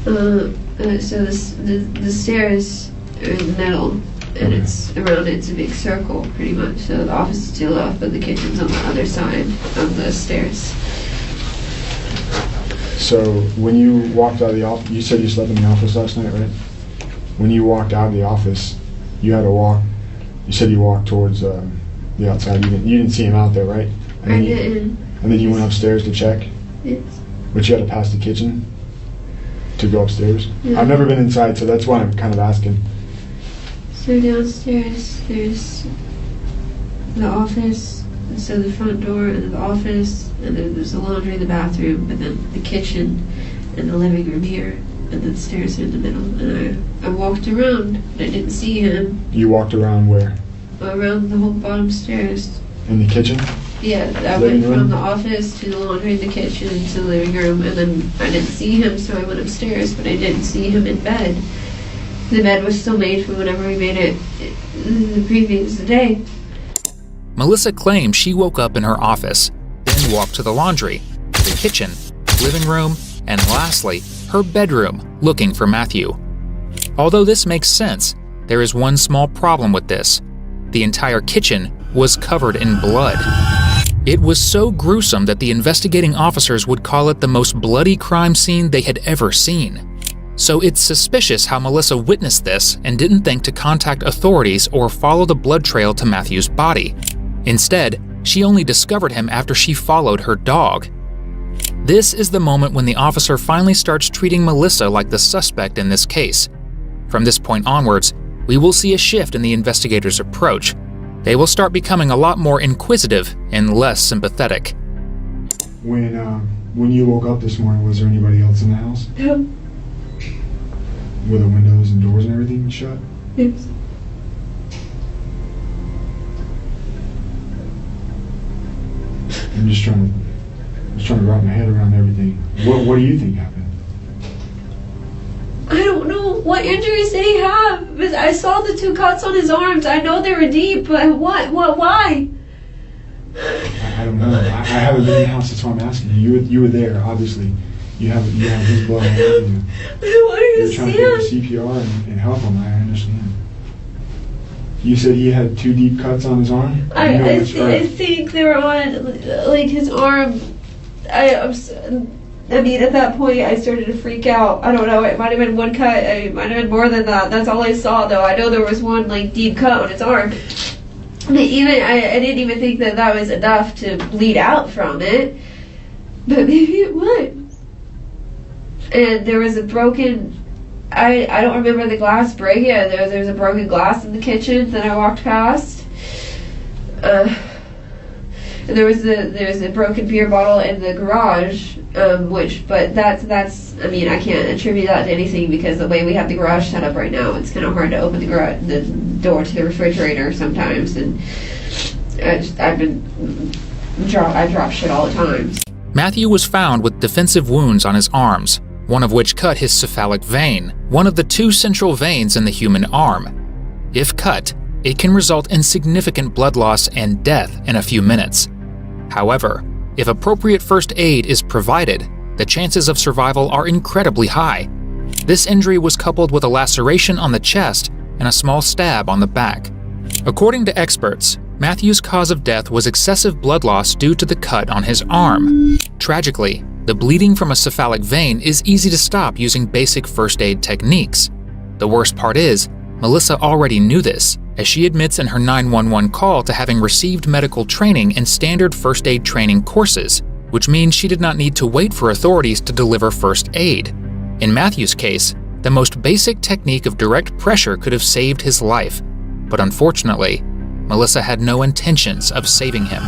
So the stairs are in the middle, and Okay. it's around. It's a big circle, pretty much. So the office is to the left, but the kitchen's on the other side of the stairs. So when you walked out of the office, you said you slept in the office last night, right? When you walked out of the office, you had to walk. You said you walked towards the outside. You didn't see him out there, right? And I then didn't. And then you went upstairs to check, Yes. but you had to pass the kitchen to go upstairs. Yeah. I've never been inside, so that's why I'm kind of asking. So downstairs, there's the office, and so the front door, and then the office, and then there's the laundry in the bathroom, but then the kitchen, and the living room here, and then the stairs are in the middle. And I walked around, but I didn't see him. You walked around where? Around the whole bottom stairs. In the kitchen? Yeah, I Living went room? from the office to the laundry in the kitchen to the living room, and then I didn't see him, so I went upstairs, but I didn't see him in bed. The bed was still made from whenever we made it the previous day. Melissa claimed she woke up in her office, then walked to the laundry, the kitchen, living room, and lastly, her bedroom, looking for Matthew. Although this makes sense, there is one small problem with this. The entire kitchen was covered in blood. It was so gruesome that the investigating officers would call it the most bloody crime scene they had ever seen. So it's suspicious how Melissa witnessed this and didn't think to contact authorities or follow the blood trail to Matthew's body. Instead, she only discovered him after she followed her dog. This is the moment when the officer finally starts treating Melissa like the suspect in this case. From this point onwards, we will see a shift in the investigators' approach. They will start becoming a lot more inquisitive and less sympathetic. When you woke up this morning, was there anybody else in the house? No. Were the windows and doors and everything shut? Yes. I'm just trying to wrap my head around everything. What do you think happened? I don't know. What injuries did he have? Because I saw the 2 cuts on his arms. I know they were deep, but why? I don't know. I haven't been in the house, that's why I'm asking you. You were there, obviously. You have his blood all over you. I don't You're trying to understand. give him CPR and help him, I understand. You said he had 2 deep cuts on his arm? I think they were on, like, his arm. I mean, at that point, I started to freak out. I don't know, it might have been 1 cut, it might have been more than that. That's all I saw, though. I know there was 1, like, deep cut on his arm. But I didn't even think that was enough to bleed out from it. But maybe it would. And there was a broken... I don't remember the glass breaking. There was a broken glass in the kitchen that I walked past. And there was a broken beer bottle in the garage, but that's I mean, I can't attribute that to anything because the way we have the garage set up right now, it's kind of hard to open the door to the refrigerator sometimes, and I drop shit all the time. Matthew was found with defensive wounds on his arms, one of which cut his cephalic vein, one of the 2 central veins in the human arm. If cut, it can result in significant blood loss and death in a few minutes. However, if appropriate first aid is provided, the chances of survival are incredibly high. This injury was coupled with a laceration on the chest and a small stab on the back. According to experts, Matthew's cause of death was excessive blood loss due to the cut on his arm. Tragically, the bleeding from a cephalic vein is easy to stop using basic first aid techniques. The worst part is, Melissa already knew this, as she admits in her 911 call to having received medical training and standard first aid training courses, which means she did not need to wait for authorities to deliver first aid. In Matthew's case, the most basic technique of direct pressure could have saved his life, but unfortunately, Melissa had no intentions of saving him.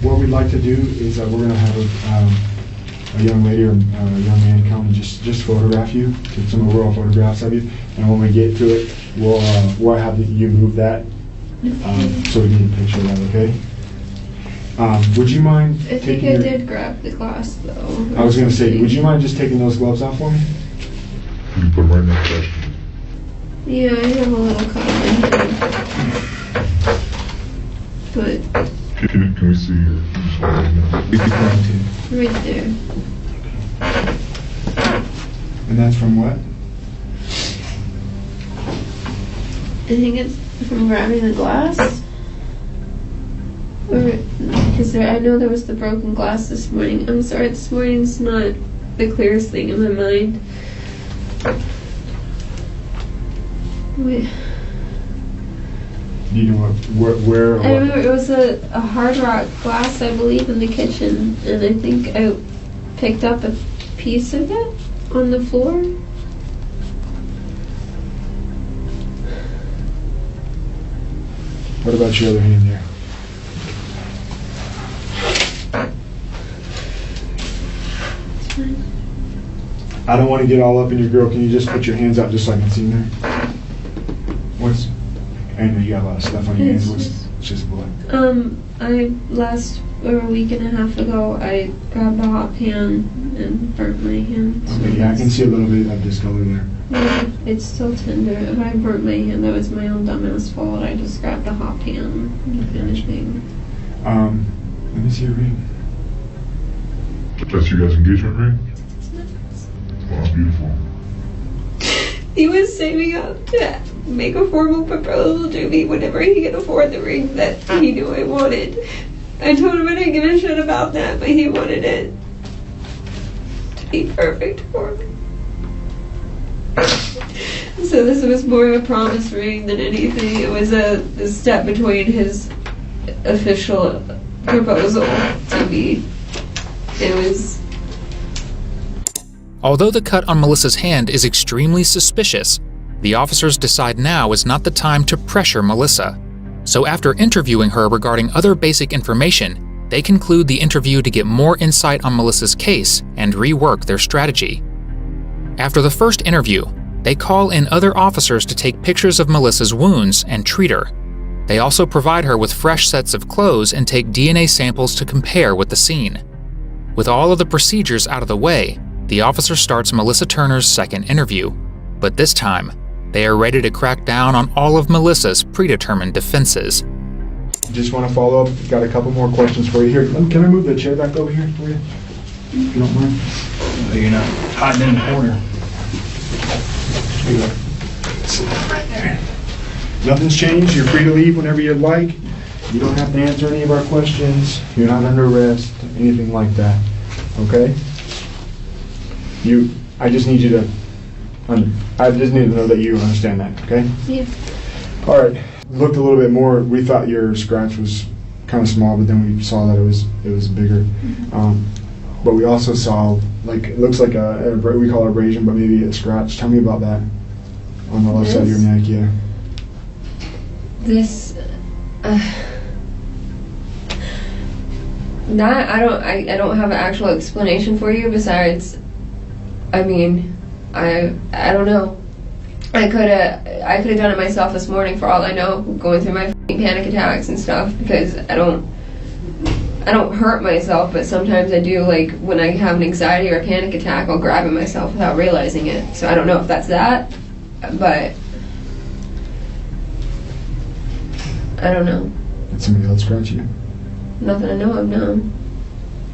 What we'd like to do is we're going to have a young lady or a young man come and just photograph you, take some overall photographs of you, and when we get to it, we'll have you move that so we can get a picture of that, okay? Would you mind I think taking I your... did grab the glass, though. I was going to say, would you mind just taking those gloves off for me? You can put them right in that trash can. Yeah, I have a little cut on my hand. But Can we see your... just hold it now. right there. And that's from what? I think it's from grabbing the glass. Or, because I know there was the broken glass this morning. I'm sorry, this morning's not the clearest thing in my mind. Wait. Do you know where or I what? remember it was a Hard Rock glass, I believe, in the kitchen, and I think I picked up a piece of it on the floor. What about your other hand there? It's fine. I don't want to get all up in your girl. Can you just put your hands out just so I can see them there? What's... I know you got a lot of stuff on your It's hands. just- It's just blood. A week and a half ago, I grabbed a hot pan and burnt my hand. So Okay, yeah, I can see a little bit of discolor there. yeah, it's still tender, but I burnt my hand. That was my own dumbass fault. I just grabbed a hot pan kind of thing. Let me see your ring. That's your guys' engagement ring? Wow, beautiful. He was saving up to make a formal proposal to me whenever he could afford the ring that he knew I wanted. I told him I didn't give a shit about that, but he wanted it to be perfect for me. So this was more of a promise ring than anything. It was a step between his official proposal to me. It was... Although the cut on Melissa's hand is extremely suspicious, the officers decide now is not the time to pressure Melissa. So after interviewing her regarding other basic information, they conclude the interview to get more insight on Melissa's case and rework their strategy. After the first interview, they call in other officers to take pictures of Melissa's wounds and treat her. They also provide her with fresh sets of clothes and take DNA samples to compare with the scene. With all of the procedures out of the way, the officer starts Melissa Turner's second interview, but this time, they are ready to crack down on all of Melissa's predetermined defenses. Just want to follow up. Got a couple more questions for you here. Can I move the chair back over here for you? If you don't mind. You're not hiding in the corner. Here you go. Sit right there. Nothing's changed. You're free to leave whenever you'd like. You don't have to answer any of our questions. You're not under arrest, anything like that. Okay? I just need you to, I just need to know that you understand that, okay? Yeah. All right. Looked a little bit more. We thought your scratch was kind of small, but then we saw that it was bigger. But we also saw, like, it looks like we call it abrasion, but maybe a scratch. Tell me about that on the left side of your neck. Yeah. This, that I don't have an actual explanation for you besides, I mean, I don't know. I could have done it myself this morning for all I know, going through my panic attacks and stuff, because I don't hurt myself, but sometimes I do. Like when I have an anxiety or a panic attack, I'll grab at myself without realizing it. So I don't know if that's that, but I don't know. Did somebody else scratch you? Nothing I know of, no.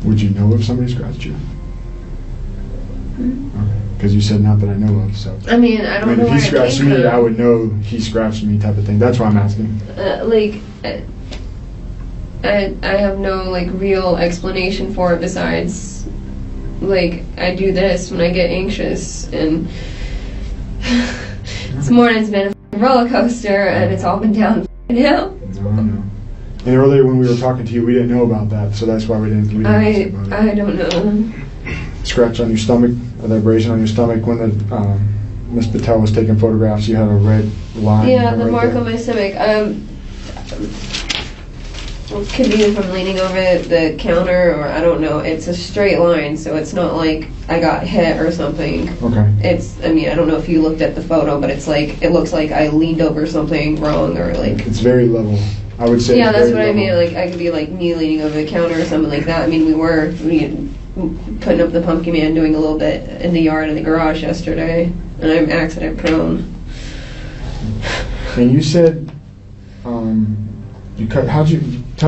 Would you know if somebody scratched you? Okay. Because you said not that I know of, so. I mean, I don't know if where he it scratched came me, from. I would know he scratched me, type of thing. That's why I'm asking. I have no like real explanation for it besides like I do this when I get anxious, and this morning's been a roller coaster and it's all been down now. No. And earlier when we were talking to you, we didn't know about that, so that's why we didn't ask about it. I don't know. Scratch on your stomach, or the abrasion on your stomach when the Miss Patel was taking photographs, you had a red line. Yeah, the right mark there. on my stomach. Could be from leaning over the counter, or I don't know. It's a straight line, so it's not like I got hit or something. Okay. I mean, I don't know if you looked at the photo, but it's like, it looks like I leaned over something wrong, or like. It's very level. I would say. Yeah, it's that's very what I mean. level. Like, I could be like me leaning over the counter or something like that. I mean, we were putting up the pumpkin man, doing a little bit in the yard in the garage yesterday, and I'm accident prone. And you said, tell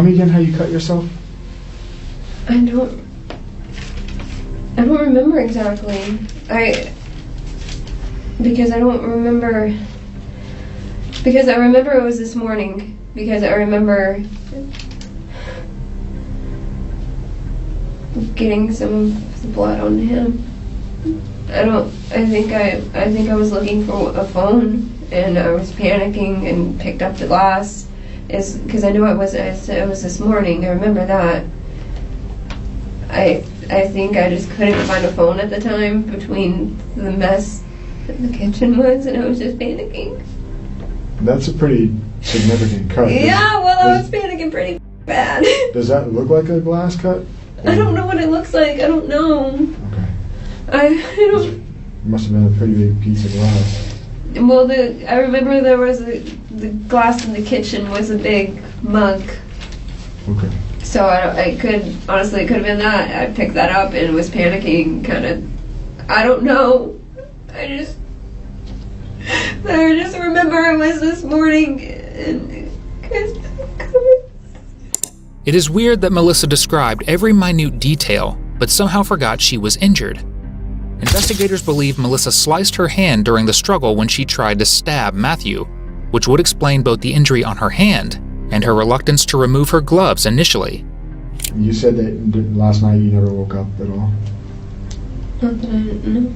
me again how you cut yourself? I don't remember exactly. Because I remember it was this morning, because I remember getting some of the blood on him. I think I was looking for a phone, and I was panicking and picked up the glass. Because I knew it was this morning. I remember that. I think I just couldn't find a phone at the time between the mess that the kitchen was, and I was just panicking. That's a pretty significant cut. Yeah, well, I was panicking pretty bad. Does that look like a glass cut? I don't know what it looks like. I don't know. Okay. I don't. It must have been a pretty big piece of glass. Well, I remember there was the glass in the kitchen was a big mug. Okay. So it could have been that. I picked that up and was panicking, kind of. I don't know. I just remember it was this morning. It is weird that Melissa described every minute detail, but somehow forgot she was injured. Investigators believe Melissa sliced her hand during the struggle when she tried to stab Matthew, which would explain both the injury on her hand and her reluctance to remove her gloves initially. You said that last night you never woke up at all. Not that I know.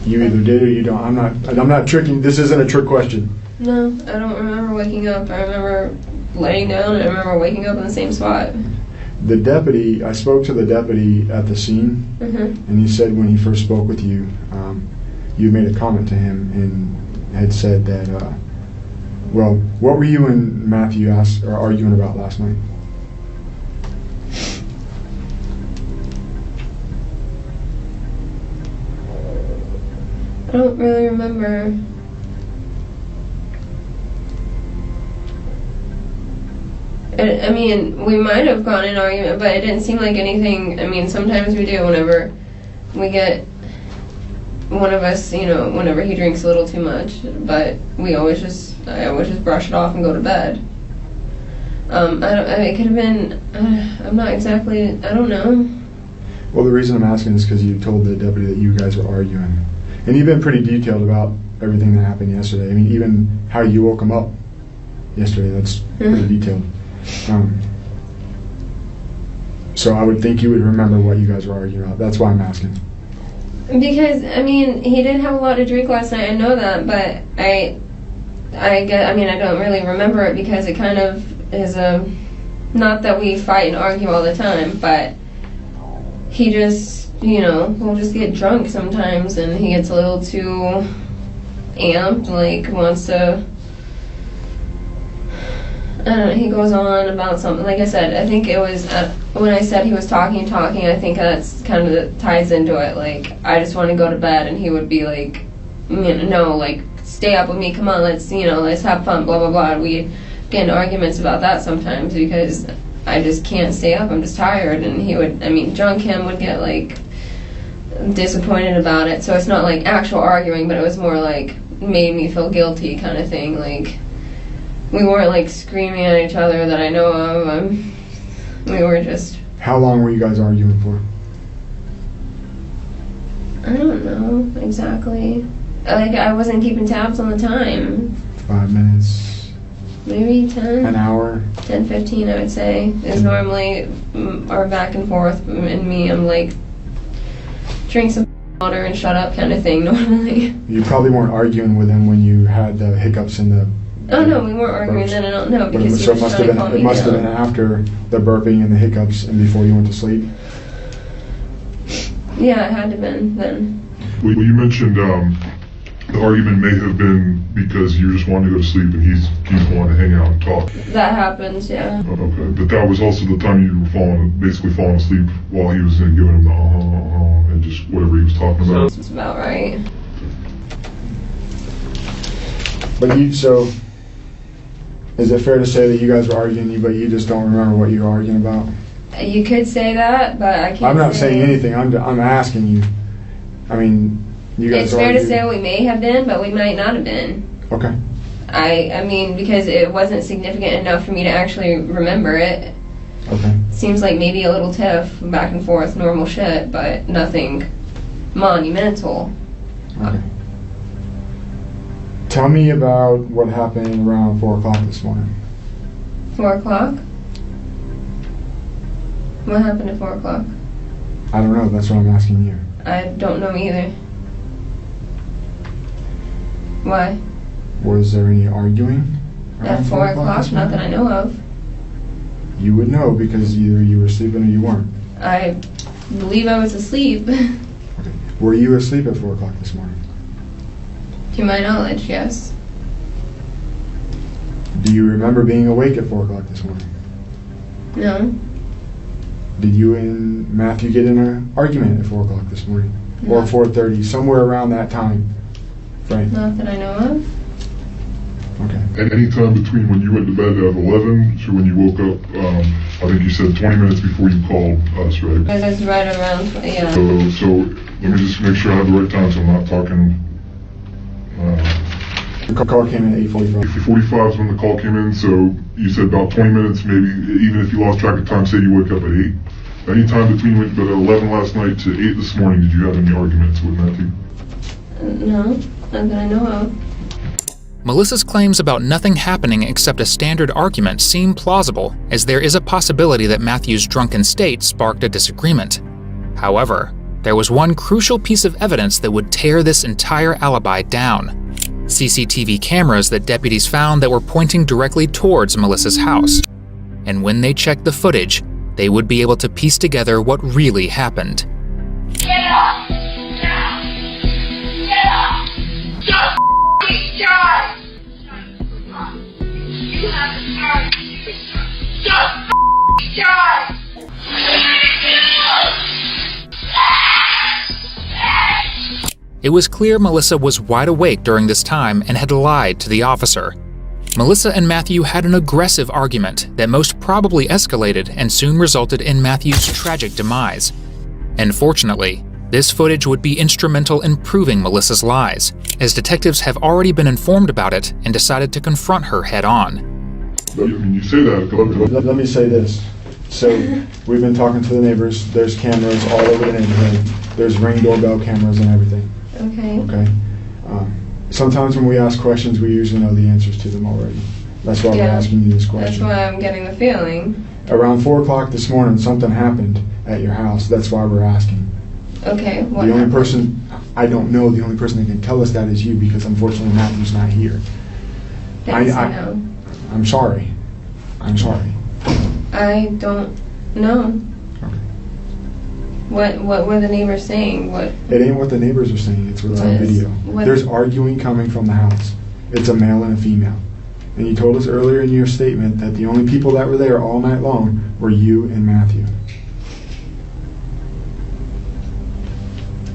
You either did or you don't. I'm not tricking. This isn't a trick question. No, I don't remember waking up. I remember laying down, and I remember waking up in the same spot. I spoke to the deputy at the scene, and he said when he first spoke with you, you made a comment to him and had said that, well, what were you and Matthew arguing about last night? I don't really remember. I mean, we might have gone in argument, but it didn't seem like anything. I mean, sometimes we do whenever we get one of us, you know, whenever he drinks a little too much. But I always just brush it off and go to bed. It could have been. I'm not exactly. I don't know. Well, the reason I'm asking is because you told the deputy that you guys were arguing, and you've been pretty detailed about everything that happened yesterday. I mean, even how you woke him up yesterday. That's pretty detailed. So I would think you would remember what you guys were arguing about. That's why I'm asking. Because, I mean, he did have a lot to drink last night, I know that, but I don't really remember it because it kind of is not that we fight and argue all the time, but he just, you know, will just get drunk sometimes and he gets a little too amped, like wants to, I don't know, he goes on about something. Like I said, I think it was, when I said he was talking, I think that's kind of ties into it. Like, I just want to go to bed, and he would be like, no, like, stay up with me, come on, let's have fun, blah, blah, blah. We get in arguments about that sometimes because I just can't stay up, I'm just tired. And he would, drunk him would get, like, disappointed about it. So it's not, like, actual arguing, but it was more, like, made me feel guilty kind of thing, like, we weren't like screaming at each other that I know of. We were just... How long were you guys arguing for? I don't know exactly. Like, I wasn't keeping tabs on the time. 5 minutes? Maybe 10. An hour? 10, 15, I would say. Is normally our back and forth. And me, I'm like, drink some water and shut up kind of thing normally. You probably weren't arguing with him when you had the hiccups in the... Oh no, we weren't arguing then, I don't know, because he was trying to calm me down. It must have been after the burping and the hiccups and before you went to sleep? Yeah, it had to have been then. Well, you mentioned the argument may have been because you just wanted to go to sleep and he's wanting to hang out and talk. That happens, yeah. Okay, but that was also the time you were basically falling asleep while he was giving him the and just whatever he was talking about. That's about right. But is it fair to say that you guys were arguing, but you just don't remember what you were arguing about? You could say that, but I can't. I'm not saying anything. I'm asking you. I mean, you guys. It's fair to say we may have been, but we might not have been. Okay. I mean, because it wasn't significant enough for me to actually remember it. Okay. Seems like maybe a little tiff, back and forth, normal shit, but nothing monumental. Okay. Tell me about what happened around 4 o'clock this morning. 4 o'clock? What happened at 4 o'clock? I don't know, that's what I'm asking you. I don't know either. Why? Was there any arguing At 4 o'clock? Not that I know of. You would know because either you were sleeping or you weren't. I believe I was asleep. Okay. Were you asleep at 4 o'clock this morning? To my knowledge, yes. Do you remember being awake at 4 o'clock this morning? No. Did you and Matthew get in an argument at 4 o'clock this morning? No. Or 4:30, somewhere around that time? Right. Not that I know of. Okay. And any time between when you went to bed at 11 to when you woke up, I think you said 20 minutes before you called us, right? It was right around, yeah. So let me just make sure I have the right time so I'm not talking... The call came in at 8:45. 8:45 is when the call came in, so you said about 20 minutes, maybe, even if you lost track of time, say you wake up at 8. Any time between when you went to bed at 11 last night to 8 this morning, did you have any arguments with Matthew? No, not that I know of. Melissa's claims about nothing happening except a standard argument seem plausible, as there is a possibility that Matthew's drunken state sparked a disagreement. However, there was one crucial piece of evidence that would tear this entire alibi down. CCTV cameras that deputies found that were pointing directly towards Melissa's house. And when they checked the footage, they would be able to piece together what really happened. Get up! Now! Get up! Just f***ing die! You have a charge. Just f***ing die! It was clear Melissa was wide awake during this time and had lied to the officer. Melissa and Matthew had an aggressive argument that most probably escalated and soon resulted in Matthew's tragic demise. And fortunately, this footage would be instrumental in proving Melissa's lies, as detectives have already been informed about it and decided to confront her head-on. I mean, you say that, Let me say this. So we've been talking to the neighbors. There's cameras all over the neighborhood. There's Ring doorbell cameras and everything. Okay. Okay. Sometimes when we ask questions, we usually know the answers to them already. That's why we're asking you this That's question. why I'm getting the feeling. Around 4 o'clock this morning, something happened at your house. That's why we're asking. Okay, what The only happened? person, I don't know, the only person that can tell us that is you, because unfortunately Matthew's not here. Thanks, I know. I'm sorry. I'm sorry. I don't know. Okay. What were the neighbors saying? What? It ain't what the neighbors are saying, it's what's on What is- video. what- There's arguing coming from the house. It's a male and a female. And you told us earlier in your statement that the only people that were there all night long were you and Matthew.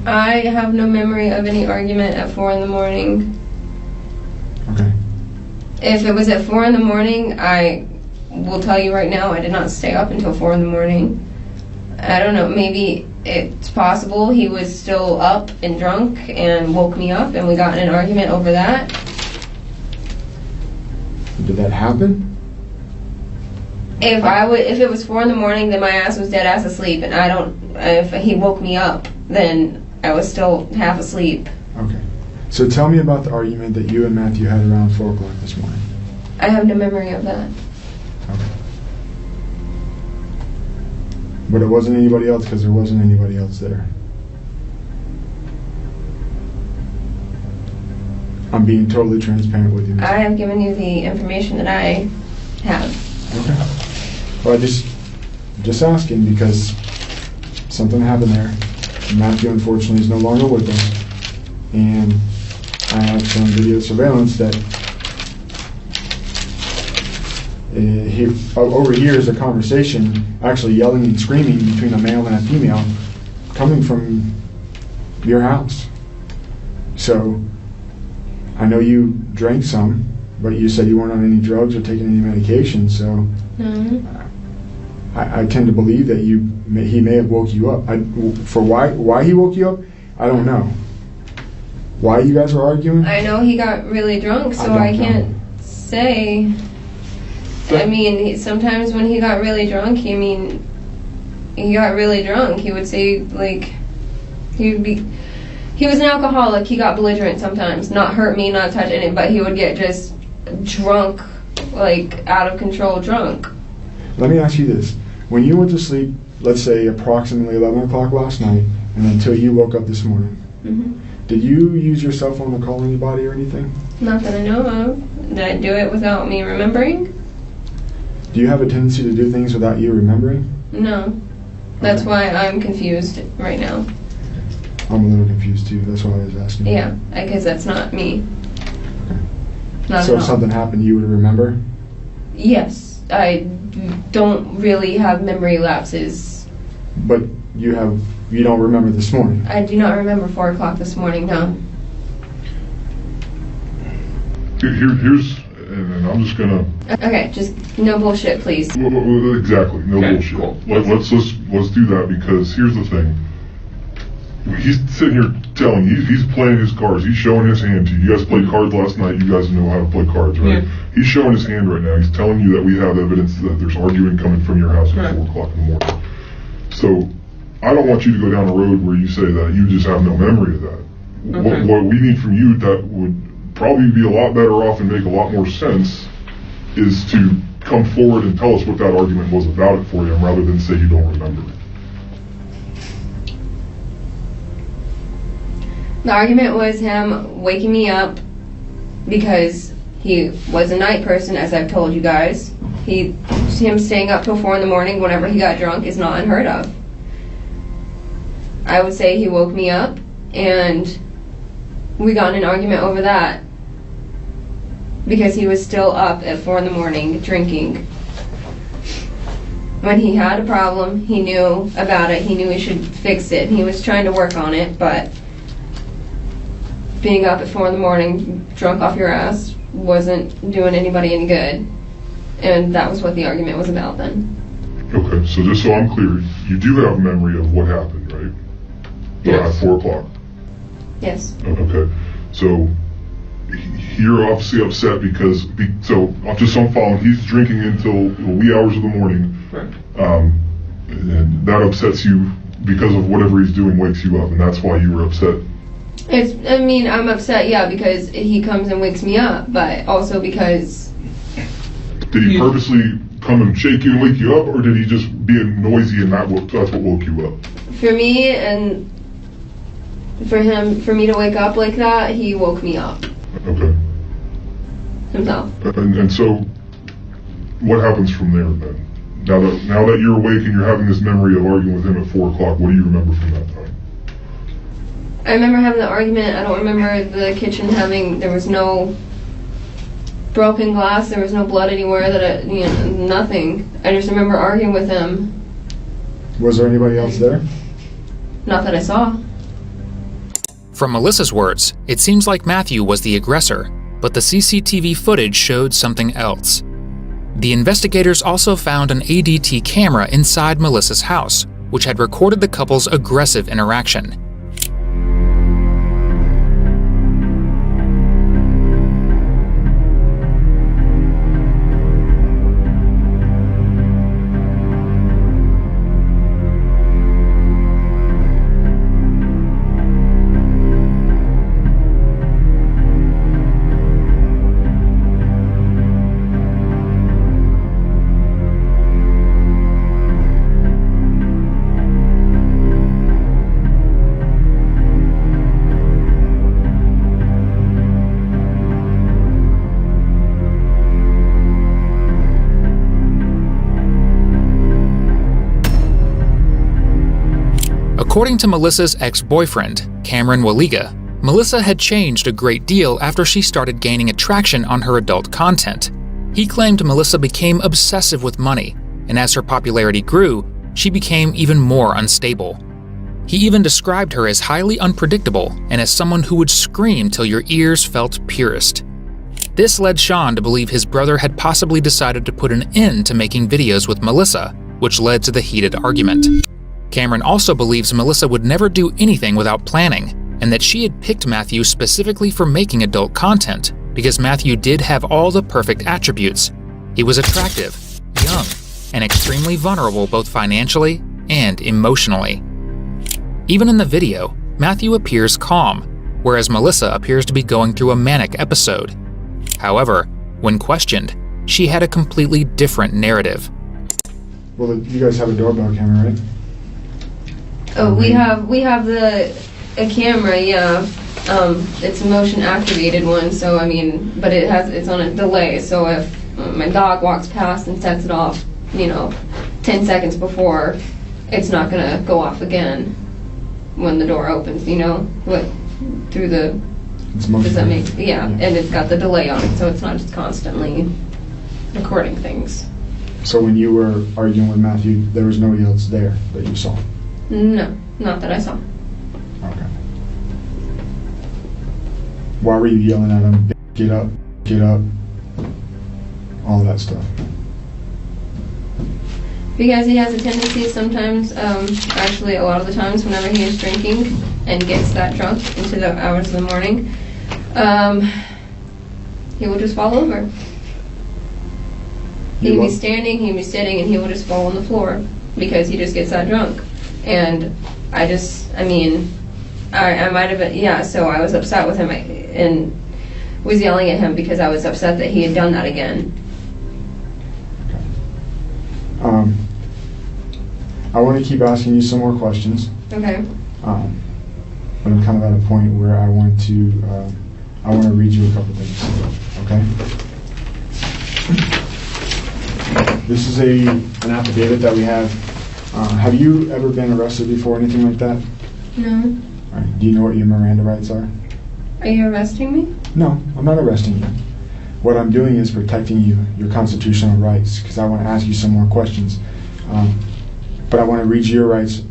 I have no memory of any argument at 4 in the morning. Okay. If it was at 4 in the morning, I will tell you right now, I did not stay up until 4 in the morning. I don't know, maybe it's possible he was still up and drunk and woke me up and we got in an argument over that. Did that happen? If it was 4 in the morning, then my ass was dead ass asleep, and if he woke me up, then I was still half asleep. Okay. So tell me about the argument that you and Matthew had around 4 o'clock this morning. I have no memory of that. Okay. But it wasn't anybody else because there wasn't anybody else there. I'm being totally transparent with you. I have given you the information that I have. Okay. Well, just asking because something happened there. Matthew, unfortunately, is no longer with us. And I have some video surveillance that over here is a conversation, actually yelling and screaming between a male and a female coming from your house. So I know you drank some, but you said you weren't on any drugs or taking any medication, so I tend to believe that he may have woke you up. For why he woke you up, I don't know. Why you guys are arguing? I know he got really drunk, so I can't say. I mean, sometimes when he got really drunk, he got really drunk. He would say, like, he was an alcoholic. He got belligerent sometimes. Not hurt me, not touch anything, but he would get just drunk, like, out of control drunk. Let me ask you this. When you went to sleep, let's say approximately 11 o'clock last night, and until you woke up this morning, did you use your cell phone to call anybody or anything? Not that I know of. Did I do it without me remembering? Do you have a tendency to do things without you remembering? No. That's Okay. why I'm confused right now. I'm a little confused too. That's why I was asking. Yeah, because that's not me. Not So at if all. something happened, you would remember? Yes, I don't really have memory lapses. But you don't remember this morning? I do not remember 4 o'clock this morning, no. Here's, and I'm just gonna. Okay, just no bullshit, please. Exactly, no Okay, bullshit. cool. Let's do that, because here's the thing. He's sitting here telling you, he's playing his cards. He's showing his hand to you. You guys played cards last night. You guys know how to play cards, right? Yeah. He's showing his hand right now. He's telling you that we have evidence that there's arguing coming from your house at Right. 4 o'clock in the morning. So I don't want you to go down a road where you say that you just have no memory of that. Okay. What we need from you that would probably be a lot better off and make a lot more sense is to come forward and tell us what that argument was about it for you, rather than say you don't remember it. The argument was him waking me up because he was a night person, as I've told you guys. Him staying up till 4 in the morning whenever he got drunk is not unheard of. I would say he woke me up and we got in an argument over that because he was still up at 4 in the morning drinking. When he had a problem, he knew about it, he knew he should fix it. He was trying to work on it, but being up at 4 in the morning, drunk off your ass, wasn't doing anybody any good. And that was what the argument was about then. Okay, so just so I'm clear, you do have a memory of what happened, right? Yes. At 4 o'clock. Yes. Okay, so you're obviously upset because, so just so I'm following, he's drinking until the wee hours of the morning. Correct. And that upsets you because of whatever he's doing wakes you up, and that's why you were upset. I'm upset, yeah, because he comes and wakes me up, but also because... Did he purposely come and shake you and wake you up, or did he just be noisy and that's what woke you up? For me and for me to wake up like that, he woke me up. Okay. Himself. And so, what happens from there then? Now that you're awake and you're having this memory of arguing with him at 4 o'clock, what do you remember from that time? I remember having the argument. I don't remember the kitchen there was no broken glass, there was no blood anywhere, nothing. I just remember arguing with him. Was there anybody else there? Not that I saw. From Melissa's words, it seems like Matthew was the aggressor, but the CCTV footage showed something else. The investigators also found an ADT camera inside Melissa's house, which had recorded the couple's aggressive interaction. According to Melissa's ex-boyfriend, Cameron Waliga, Melissa had changed a great deal after she started gaining attraction on her adult content. He claimed Melissa became obsessive with money, and as her popularity grew, she became even more unstable. He even described her as highly unpredictable and as someone who would scream till your ears felt pierced. This led Sean to believe his brother had possibly decided to put an end to making videos with Melissa, which led to the heated argument. Cameron also believes Melissa would never do anything without planning, and that she had picked Matthew specifically for making adult content because Matthew did have all the perfect attributes. He was attractive, young, and extremely vulnerable both financially and emotionally. Even in the video, Matthew appears calm, whereas Melissa appears to be going through a manic episode. However, when questioned, she had a completely different narrative. Well, you guys have a doorbell camera, right? Oh, we have a camera, yeah. It's a motion activated one, so but it's on a delay. So if my dog walks past and sets it off, 10 seconds before, it's not gonna go off again when the door opens. Through the. It's motion. Does that make? Yeah, and it's got the delay on it, so it's not just constantly recording things. So when you were arguing with Matthew, there was nobody else there that you saw? No, not that I saw. Okay. Why were you yelling at him? Get up, get up. All that stuff. Because he has a tendency sometimes, actually a lot of the times whenever he is drinking and gets that drunk into the hours of the morning, he will just fall over. He'd be standing, he'd be sitting, and he will just fall on the floor because he just gets that drunk. And I might have been, yeah, so I was upset with him and was yelling at him because I was upset that he had done that again. Okay. I want to keep asking you some more questions. Okay. But I'm kind of at a point where I want to read you a couple things. Okay? This is an affidavit that we have. Have you ever been arrested before, anything like that? No. All right. Do you know what your Miranda rights are? Are you arresting me? No, I'm not arresting you. What I'm doing is protecting you, your constitutional rights, because I want to ask you some more questions. But I want to read you your rights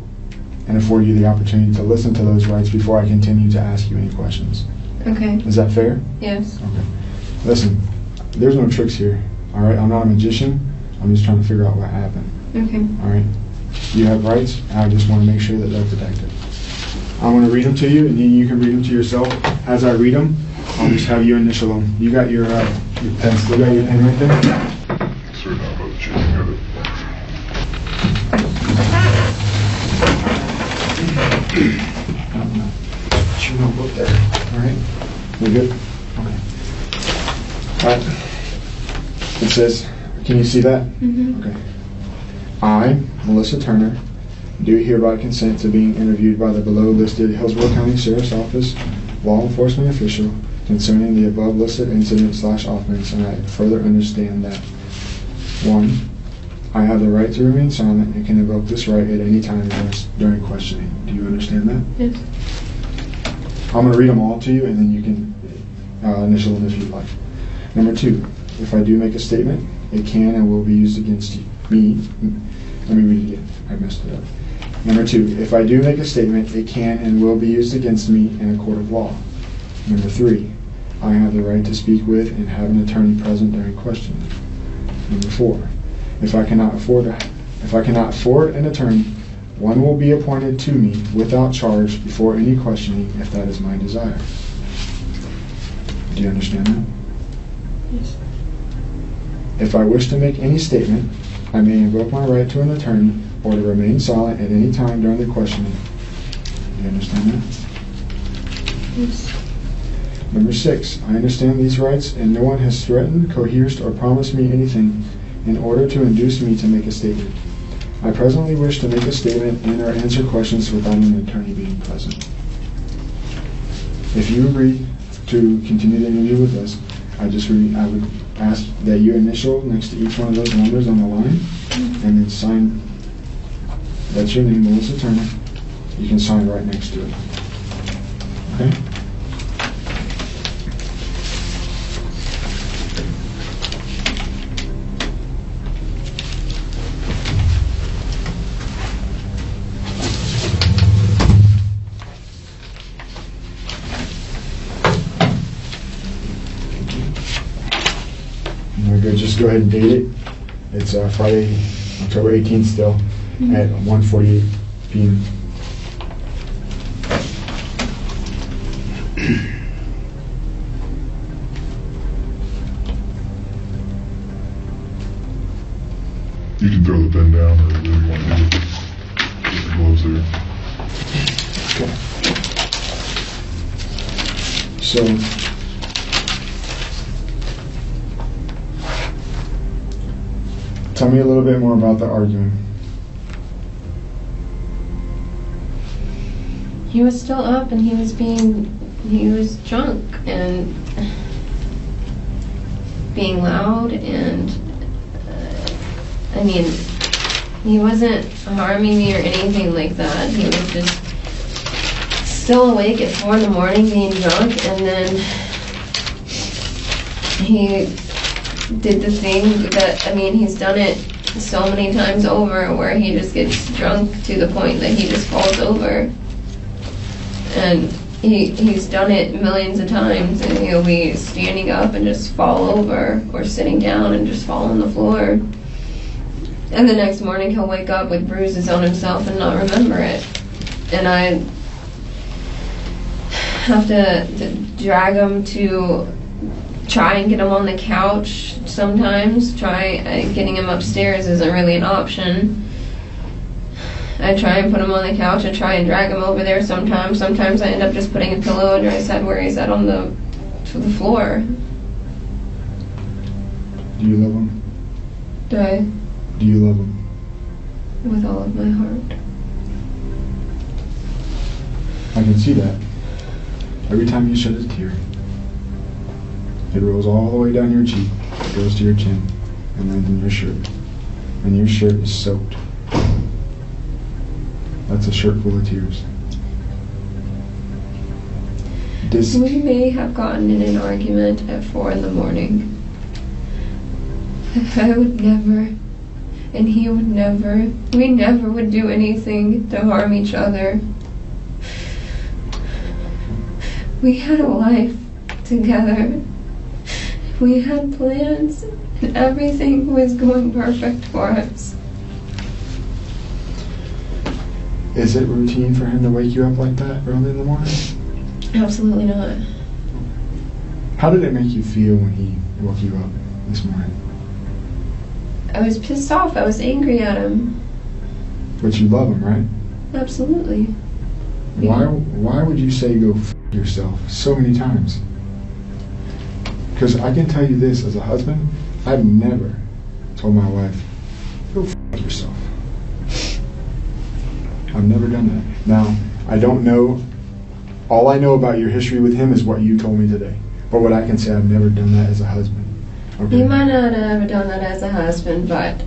and afford you the opportunity to listen to those rights before I continue to ask you any questions. Okay. Is that fair? Yes. Okay. Listen, there's no tricks here, all right? I'm not a magician. I'm just trying to figure out what happened, Okay. all right? You have rights, and I just want to make sure that they're protected. I'm going to read them to you, and then you can read them to yourself. As I read them, I'll just have you initial them. You got your pencil, you got your pen right there? Sir, now about the chicken, have it. Put your notebook there, all right? We good? Okay. All right. It says, can you see that? Mm-hmm. Okay. I, Melissa Turner, do hereby consent to being interviewed by the below-listed Hillsborough County Sheriff's Office law enforcement official concerning the above-listed incident/offense, and I further understand that 1. I have the right to remain silent and can invoke this right at any time during questioning. Do you understand that? Yes. I'm going to read them all to you, and then you can initial them if you'd like. Number 2, if I do make a statement, it can and will be used against me. Let me read it again. I messed it up. Number 2, if I do make a statement, it can and will be used against me in a court of law. Number 3, I have the right to speak with and have an attorney present during questioning. Number 4, if I cannot afford an attorney, one will be appointed to me without charge before any questioning if that is my desire. Do you understand that? Yes. If I wish to make any statement, I may invoke my right to an attorney or to remain silent at any time during the questioning. Do you understand that? Yes. Number 6, I understand these rights and no one has threatened, coerced, or promised me anything in order to induce me to make a statement. I presently wish to make a statement and or answer questions without an attorney being present. If you agree to continue the interview with us, I would ask that you initial next to each one of those numbers on the line, and then sign. That's your name, Melissa Turner. You can sign right next to it. Okay? We're good. Just go ahead and date it. It's Friday, October 18th still, at 1:48 p.m. You can throw the pen down or whatever you want to do with it. Get the gloves there. Okay. So, tell me a little bit more about the argument. He was still up and he was drunk and being loud and I mean, he wasn't harming me or anything like that. He was just still awake at 4 in the morning being drunk, and then he did the thing that, I mean, he's done it so many times over where he just gets drunk to the point that he just falls over. And he's done it millions of times, and he'll be standing up and just fall over, or sitting down and just fall on the floor. And the next morning he'll wake up with bruises on himself and not remember it. And I have to drag him to try and get him on the couch sometimes. Getting him upstairs isn't really an option. I try and put him on the couch and try and drag him over there sometimes. Sometimes I end up just putting a pillow under his head where he's at on the floor. Do you love him? Do you love him? With all of my heart. I can see that. Every time you shed a tear, it rolls all the way down your cheek, it goes to your chin, and then in your shirt. And your shirt is soaked. That's a shirt full of tears. We may have gotten in an argument at 4 in the morning. I would never, and he would never, we never would do anything to harm each other. We had a life together. We had plans, and everything was going perfect for us. Is it routine for him to wake you up like that early in the morning? Absolutely not. How did it make you feel when he woke you up this morning? I was pissed off. I was angry at him. But you love him, right? Absolutely. Why would you say go f*** yourself so many times? Because I can tell you this, as a husband, I've never told my wife, go f*** yourself. I've never done that. Now, I don't know, all I know about your history with him is what you told me today. But what I can say, I've never done that as a husband. Okay? You might not have ever done that as a husband, but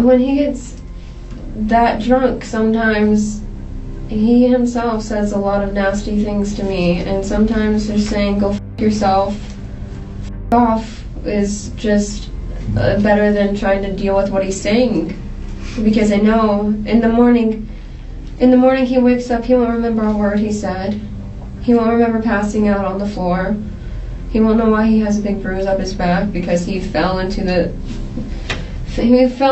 when he gets that drunk, sometimes he himself says a lot of nasty things to me, and sometimes they're saying, go f*** yourself. F*** off is just better than trying to deal with what he's saying. Because I know in the morning he wakes up, he won't remember a word he said. He won't remember passing out on the floor. He won't know why he has a big bruise up his back, because he fell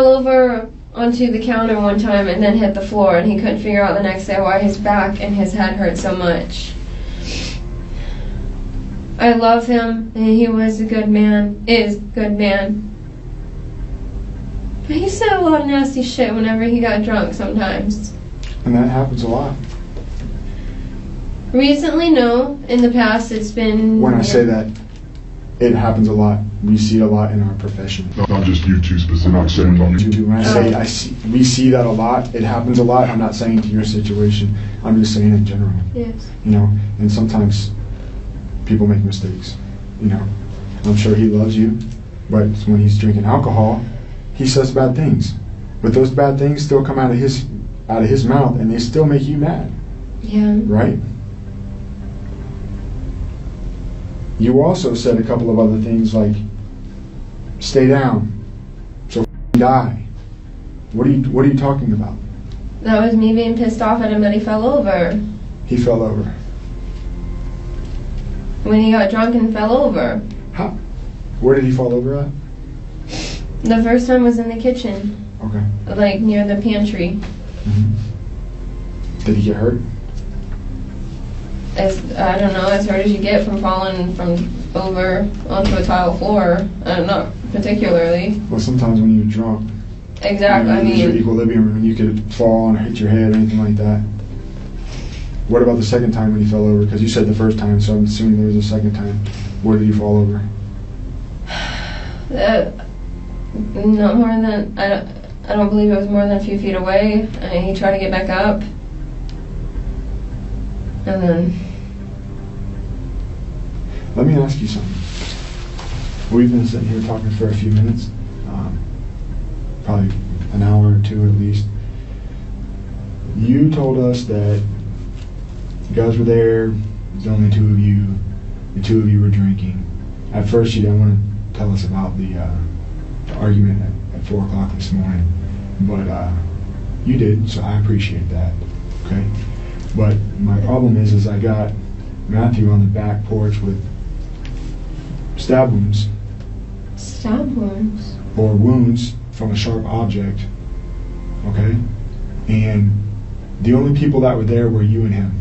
over onto the counter one time and then hit the floor, and he couldn't figure out the next day why his back and his head hurt so much. I love him, and he was a good man, is a good man. But he said a lot of nasty shit whenever he got drunk sometimes. And that happens a lot. Recently, no. In the past, it's been... When I say that, it happens a lot. We see it a lot in our profession. Not just you two specifically. Not saying talking. you two. When I say we see that a lot, it happens a lot. I'm not saying to your situation. I'm just saying in general. Yes. You know, and sometimes people make mistakes. You know, I'm sure he loves you, but when he's drinking alcohol, he says bad things. But those bad things still come out of his mouth, and they still make you mad. Yeah. Right? You also said a couple of other things like, stay down, so die. What are you talking about? That was me being pissed off at him that he fell over. He fell over. When he got drunk and fell over. How? Where did he fall over at? The first time was in the kitchen. Okay. Like near the pantry. Mm-hmm. Did he get hurt? I don't know, as hard as you get from falling from over onto a tile floor. Not particularly. Well, sometimes when you're drunk, Exactly. you lose your equilibrium and you could fall and hit your head or anything like that. What about the second time when he fell over? Because you said the first time, so I'm assuming there was a second time. Where did he fall over? Not more than, I don't believe it was more than a few feet away. He tried to get back up. And then... Let me ask you something. We've been sitting here talking for a few minutes, probably an hour or two at least. You told us that you guys were there, there's only two of you, the two of you were drinking. At first you didn't want to tell us about the argument at 4 o'clock this morning, but you did, so I appreciate that, okay? But my problem is I got Matthew on the back porch with stab wounds. Stab wounds? Or wounds from a sharp object, okay? And the only people that were there were you and him.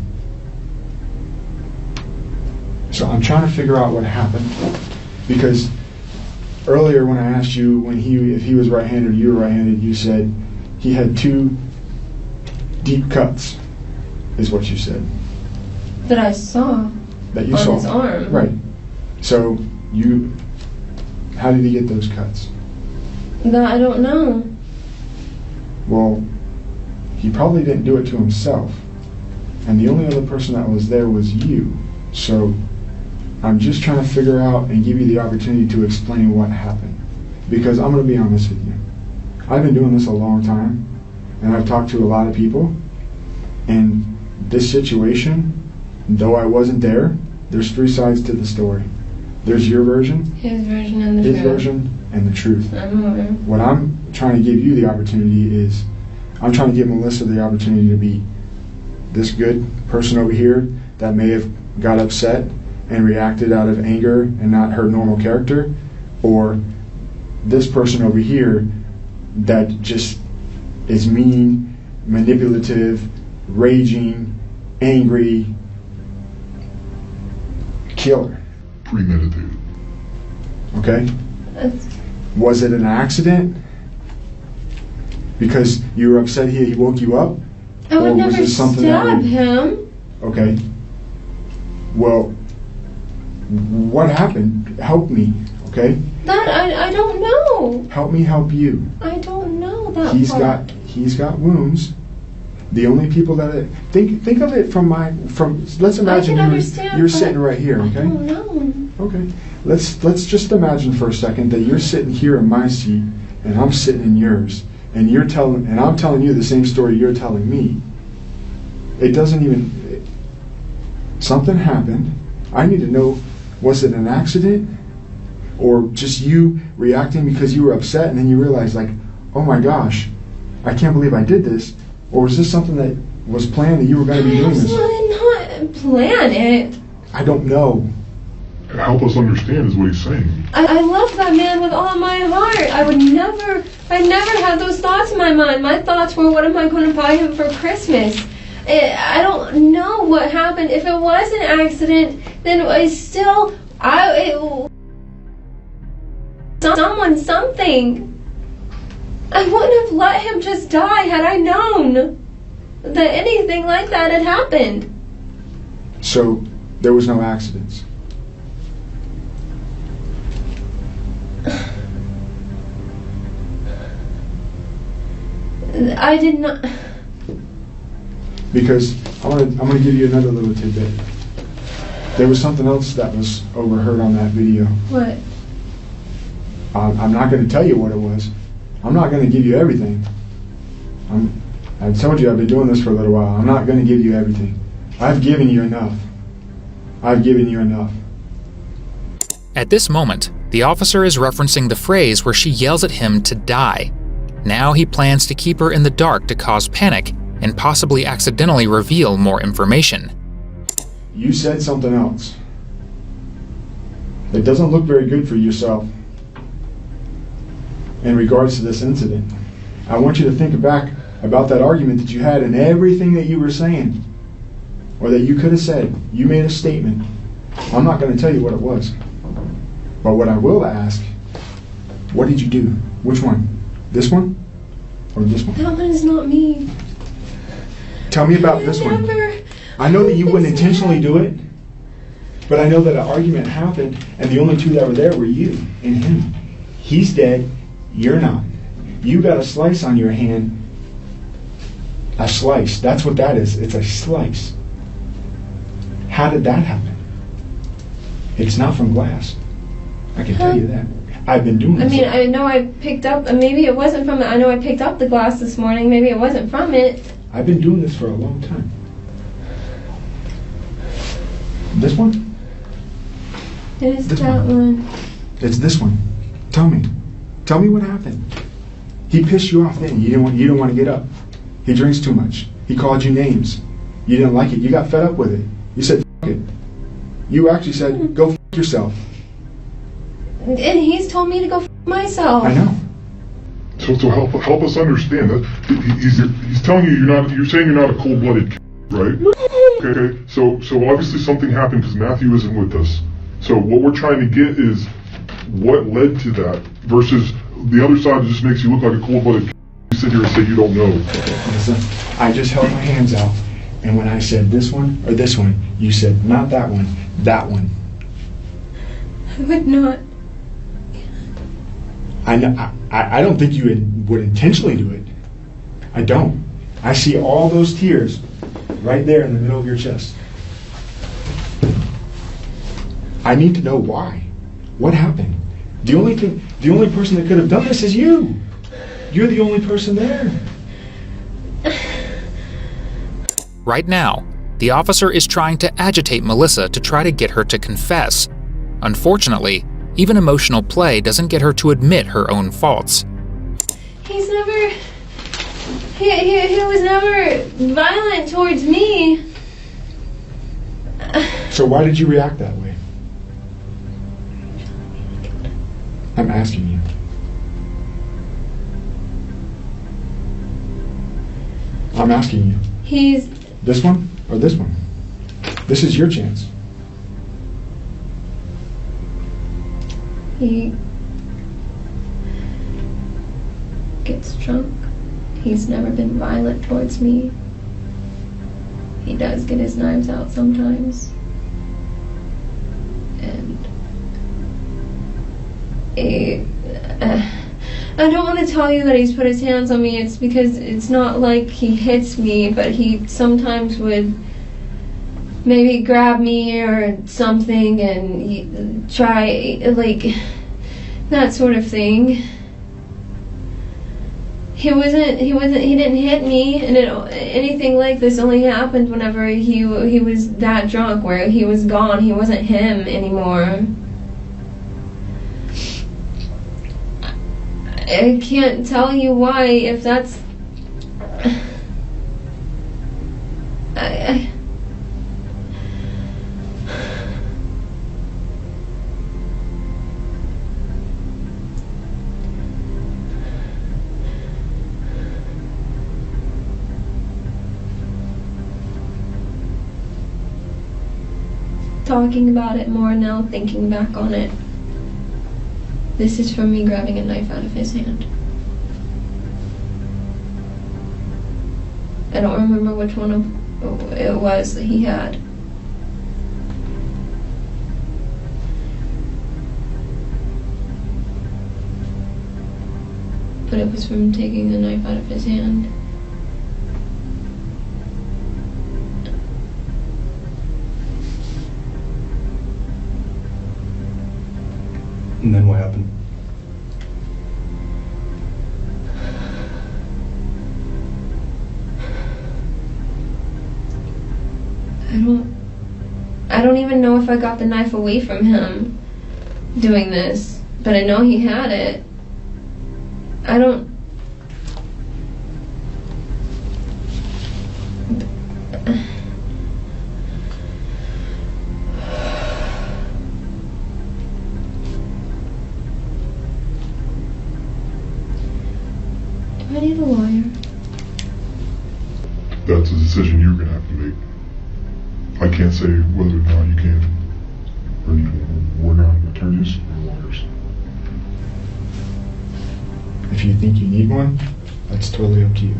So I'm trying to figure out what happened, because earlier when I asked you if he was right-handed or you were right-handed, you said he had 2 deep cuts, is what you said. That I saw. That you on saw. His arm. Right. So how did he get those cuts? That I don't know. Well, he probably didn't do it to himself. And the only other person that was there was you. So I'm just trying to figure out and give you the opportunity to explain what happened. Because I'm going to be honest with you. I've been doing this a long time, and I've talked to a lot of people, and this situation, though I wasn't there, there's 3 sides to the story. There's your version, His version and the his truth. version, and the truth. I'm aware. What I'm trying to give you the opportunity is, I'm trying to give Melissa the opportunity to be this good person over here that may have got upset and reacted out of anger and not her normal character, or this person over here that just is mean, manipulative, raging, angry, killer. Premeditated. Okay? Was it an accident? Because you were upset he woke you up? I would Or was never it something that stab would- him. Okay. Well, what happened? Help me, okay? That I don't know. Help me help you. I don't know that part. He's got wounds. The only people that think of it from let's imagine understand, you're but sitting right here, I okay? don't know. Okay. Let's just imagine for a second that you're sitting here in my seat and I'm sitting in yours, and I'm telling you the same story you're telling me. It doesn't even something happened. I need to know, was it an accident or just you reacting because you were upset and then you realized, like, oh my gosh, I can't believe I did this? Or was this something that was planned that you were going to be doing this? Absolutely not plan it. I don't know. Help us understand is what he's saying. I love that man with all my heart. I never had those thoughts in my mind. My thoughts were, what am I going to buy him for Christmas? I don't know what happened. If it was an accident, then something. I wouldn't have let him just die had I known that anything like that had happened. So there was no accidents. I did not. Because I'm gonna give you another little tidbit. There was something else that was overheard on that video. What? I'm not going to tell you what it was. I'm not going to give you everything. I've told you I've been doing this for a little while. I'm not going to give you everything. I've given you enough. I've given you enough. At this moment, the officer is referencing the phrase where she yells at him to die. Now he plans to keep her in the dark to cause panic and possibly accidentally reveal more information. You said something else. It doesn't look very good for yourself in regards to this incident. I want you to think back about that argument that you had and everything that you were saying, or that you could have said. You made a statement. I'm not going to tell you what it was. But what I will ask, what did you do? Which one? This one? Or this one? That one is not me. Tell me about this one. I know that you wouldn't intentionally do it, but I know that an argument happened, and the only two that were there were you and him. He's dead, you're not. You got a slice on your hand. A slice, that's what that is. It's a slice. How did that happen? It's not from glass. I can tell you that. I've been doing this. I mean, I know I picked up, maybe it wasn't from it. I know I picked up the glass this morning. Maybe it wasn't from it. I've been doing this for a long time. This one? It is This that one. It's this one. Tell me. Tell me what happened. He pissed you off then. You didn't want to get up. He drinks too much. He called you names. You didn't like it. You got fed up with it. You said, F it. You actually said, go f yourself. And he's told me to go f myself. I know. So help us understand that he's telling you you're saying you're not a cold-blooded kid, right? Okay. So obviously something happened because Matthew isn't with us. So what we're trying to get is what led to that versus the other side just makes you look like a cold-blooded kid. You sit here and say you don't know. Listen, I just held my hands out, and when I said this one or this one, you said not that one, that one. I would not. I don't think you would intentionally do it. I don't. I see all those tears right there in the middle of your chest. I need to know why. What happened? The only person that could have done this is you. You're the only person there. Right now, the officer is trying to agitate Melissa to try to get her to confess. Unfortunately, even emotional play doesn't get her to admit her own faults. He's never He was never violent towards me. So why did you react that way? I'm asking you. I'm asking you. He's This one or this one? This is your chance. He gets drunk. He's never been violent towards me. He does get his knives out sometimes. And I don't want to tell you that he's put his hands on me. It's because it's not like he hits me, but he sometimes would maybe grab me or something and try, like, that sort of thing. He didn't hit me, and anything like this only happened whenever he was that drunk, where he was gone. He wasn't him anymore. I can't tell you why, if that's... Talking about it more now, thinking back on it. This is from me grabbing a knife out of his hand. I don't remember which one it was that he had. But it was from taking the knife out of his hand. And then what happened? I don't even know if I got the knife away from him doing this, but I know he had it. I don't... Do I need a lawyer? That's a decision you're gonna have to make. I can't say whether or not you can. Or we're not attorneys or lawyers. If you think you need one, that's totally up to you.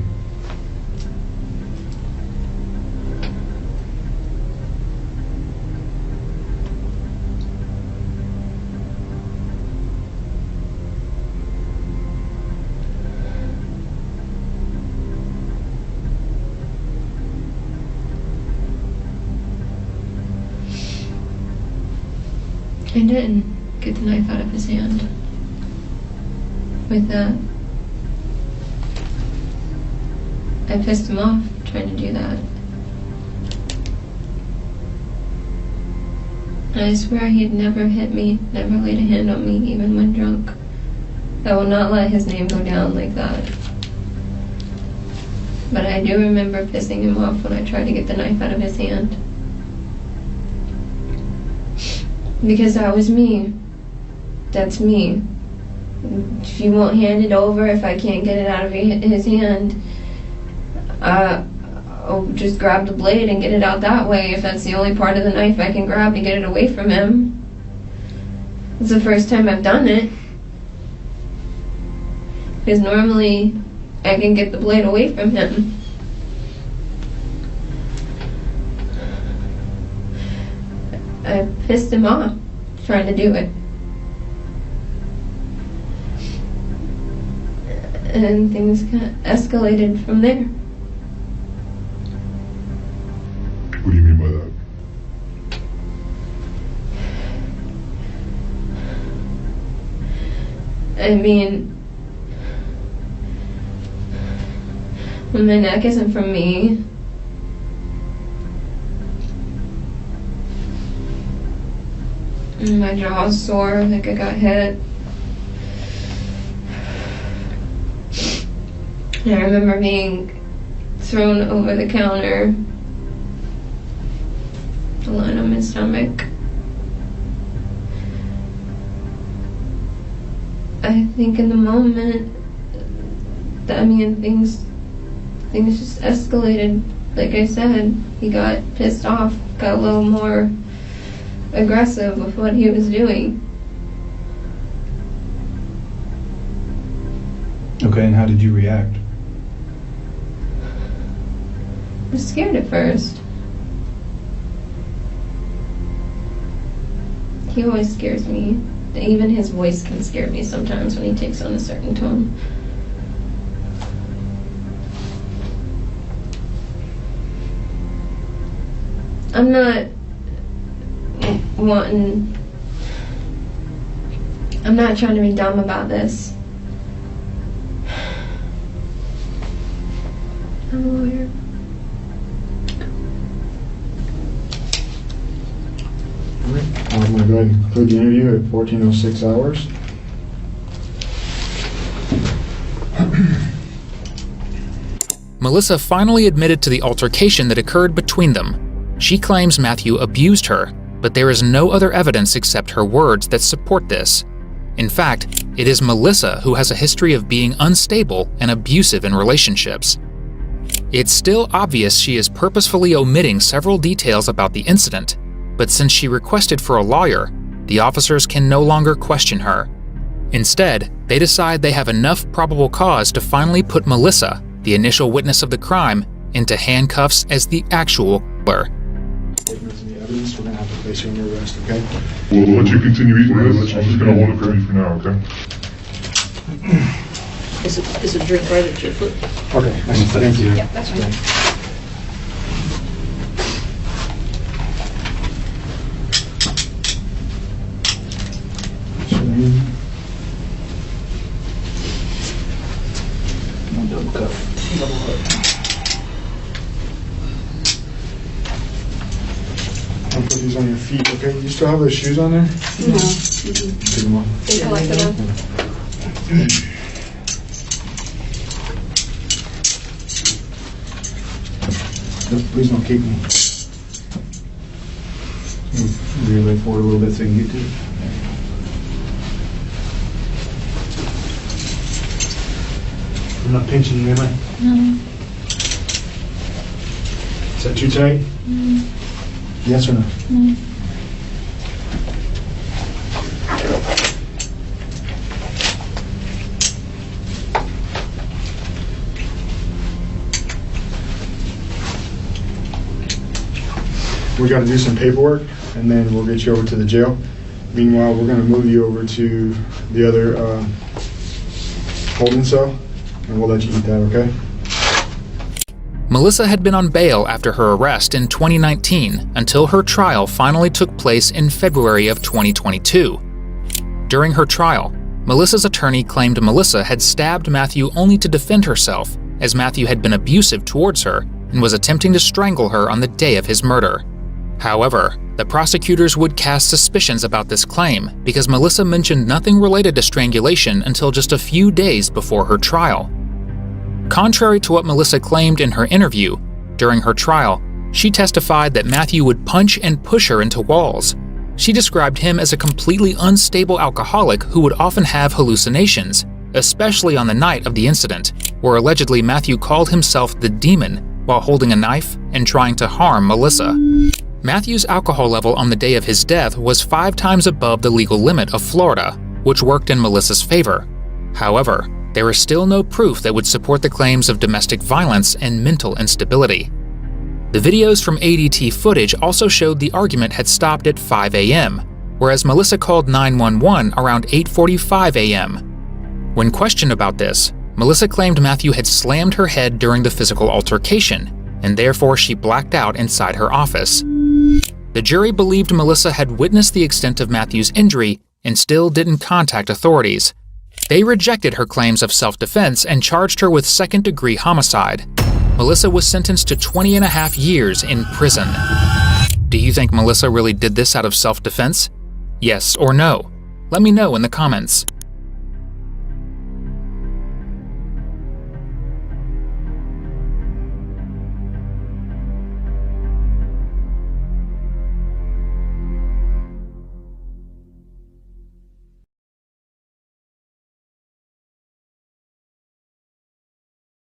I didn't get the knife out of his hand with that. I pissed him off trying to do that. I swear he'd never hit me, never laid a hand on me, even when drunk. I will not let his name go down like that. But I do remember pissing him off when I tried to get the knife out of his hand. Because that was me. That's me. If you won't hand it over, if I can't get it out of his hand, I'll just grab the blade and get it out that way, if that's the only part of the knife I can grab to get it away from him. It's the first time I've done it. Because normally I can get the blade away from him. I pissed him off trying to do it. And things kind of escalated from there. What do you mean by that? I mean, when my neck isn't from me, and my jaw's sore, like I got hit. And I remember being thrown over the counter, lying on my stomach. I think in the moment, things just escalated. Like I said, he got pissed off, got a little more aggressive with what he was doing. Okay, and how did you react? I was scared at first. He always scares me. Even his voice can scare me sometimes when he takes on a certain tone. I'm not trying to be dumb about this. I'm a lawyer. Alright, I'm going to go ahead and conclude the interview at 14:06 hours. Melissa finally admitted to the altercation that occurred between them. She claims Matthew abused her, but there is no other evidence except her words that support this. In fact, it is Melissa who has a history of being unstable and abusive in relationships. It's still obvious she is purposefully omitting several details about the incident, but since she requested for a lawyer, the officers can no longer question her. Instead, they decide they have enough probable cause to finally put Melissa, the initial witness of the crime, into handcuffs as the actual killer. If there's any evidence, we're going to have to place you under arrest, okay? We'll let you continue eating this. I'm just going to hold it for you for now, okay? Is a drink right at your foot? Okay, thank you. Yeah, that's fine. Double cup. I'll put these on your feet, okay? You still have those shoes on there? No. Take them off. They collected them. No, please don't kick me. Move your leg forward a little bit so you can get to it. I'm not pinching you, am I? No. Is that too tight? Yes or no? No. We got to do some paperwork, and then we'll get you over to the jail. Meanwhile, we're going to move you over to the other holding cell, and we'll let you eat that, okay? Melissa had been on bail after her arrest in 2019 until her trial finally took place in February of 2022. During her trial, Melissa's attorney claimed Melissa had stabbed Matthew only to defend herself, as Matthew had been abusive towards her and was attempting to strangle her on the day of his murder. However, the prosecutors would cast suspicions about this claim because Melissa mentioned nothing related to strangulation until just a few days before her trial. Contrary to what Melissa claimed in her interview, during her trial, she testified that Matthew would punch and push her into walls. She described him as a completely unstable alcoholic who would often have hallucinations, especially on the night of the incident, where allegedly Matthew called himself the demon while holding a knife and trying to harm Melissa. Matthew's alcohol level on the day of his death was 5 times above the legal limit of Florida, which worked in Melissa's favor. However, there is still no proof that would support the claims of domestic violence and mental instability. The videos from ADT footage also showed the argument had stopped at 5 a.m., whereas Melissa called 911 around 8:45 a.m. When questioned about this, Melissa claimed Matthew had slammed her head during the physical altercation, and therefore she blacked out inside her office. The jury believed Melissa had witnessed the extent of Matthew's injury and still didn't contact authorities. They rejected her claims of self-defense and charged her with second-degree homicide. Melissa was sentenced to 20.5 years in prison. Do you think Melissa really did this out of self-defense? Yes or no? Let me know in the comments.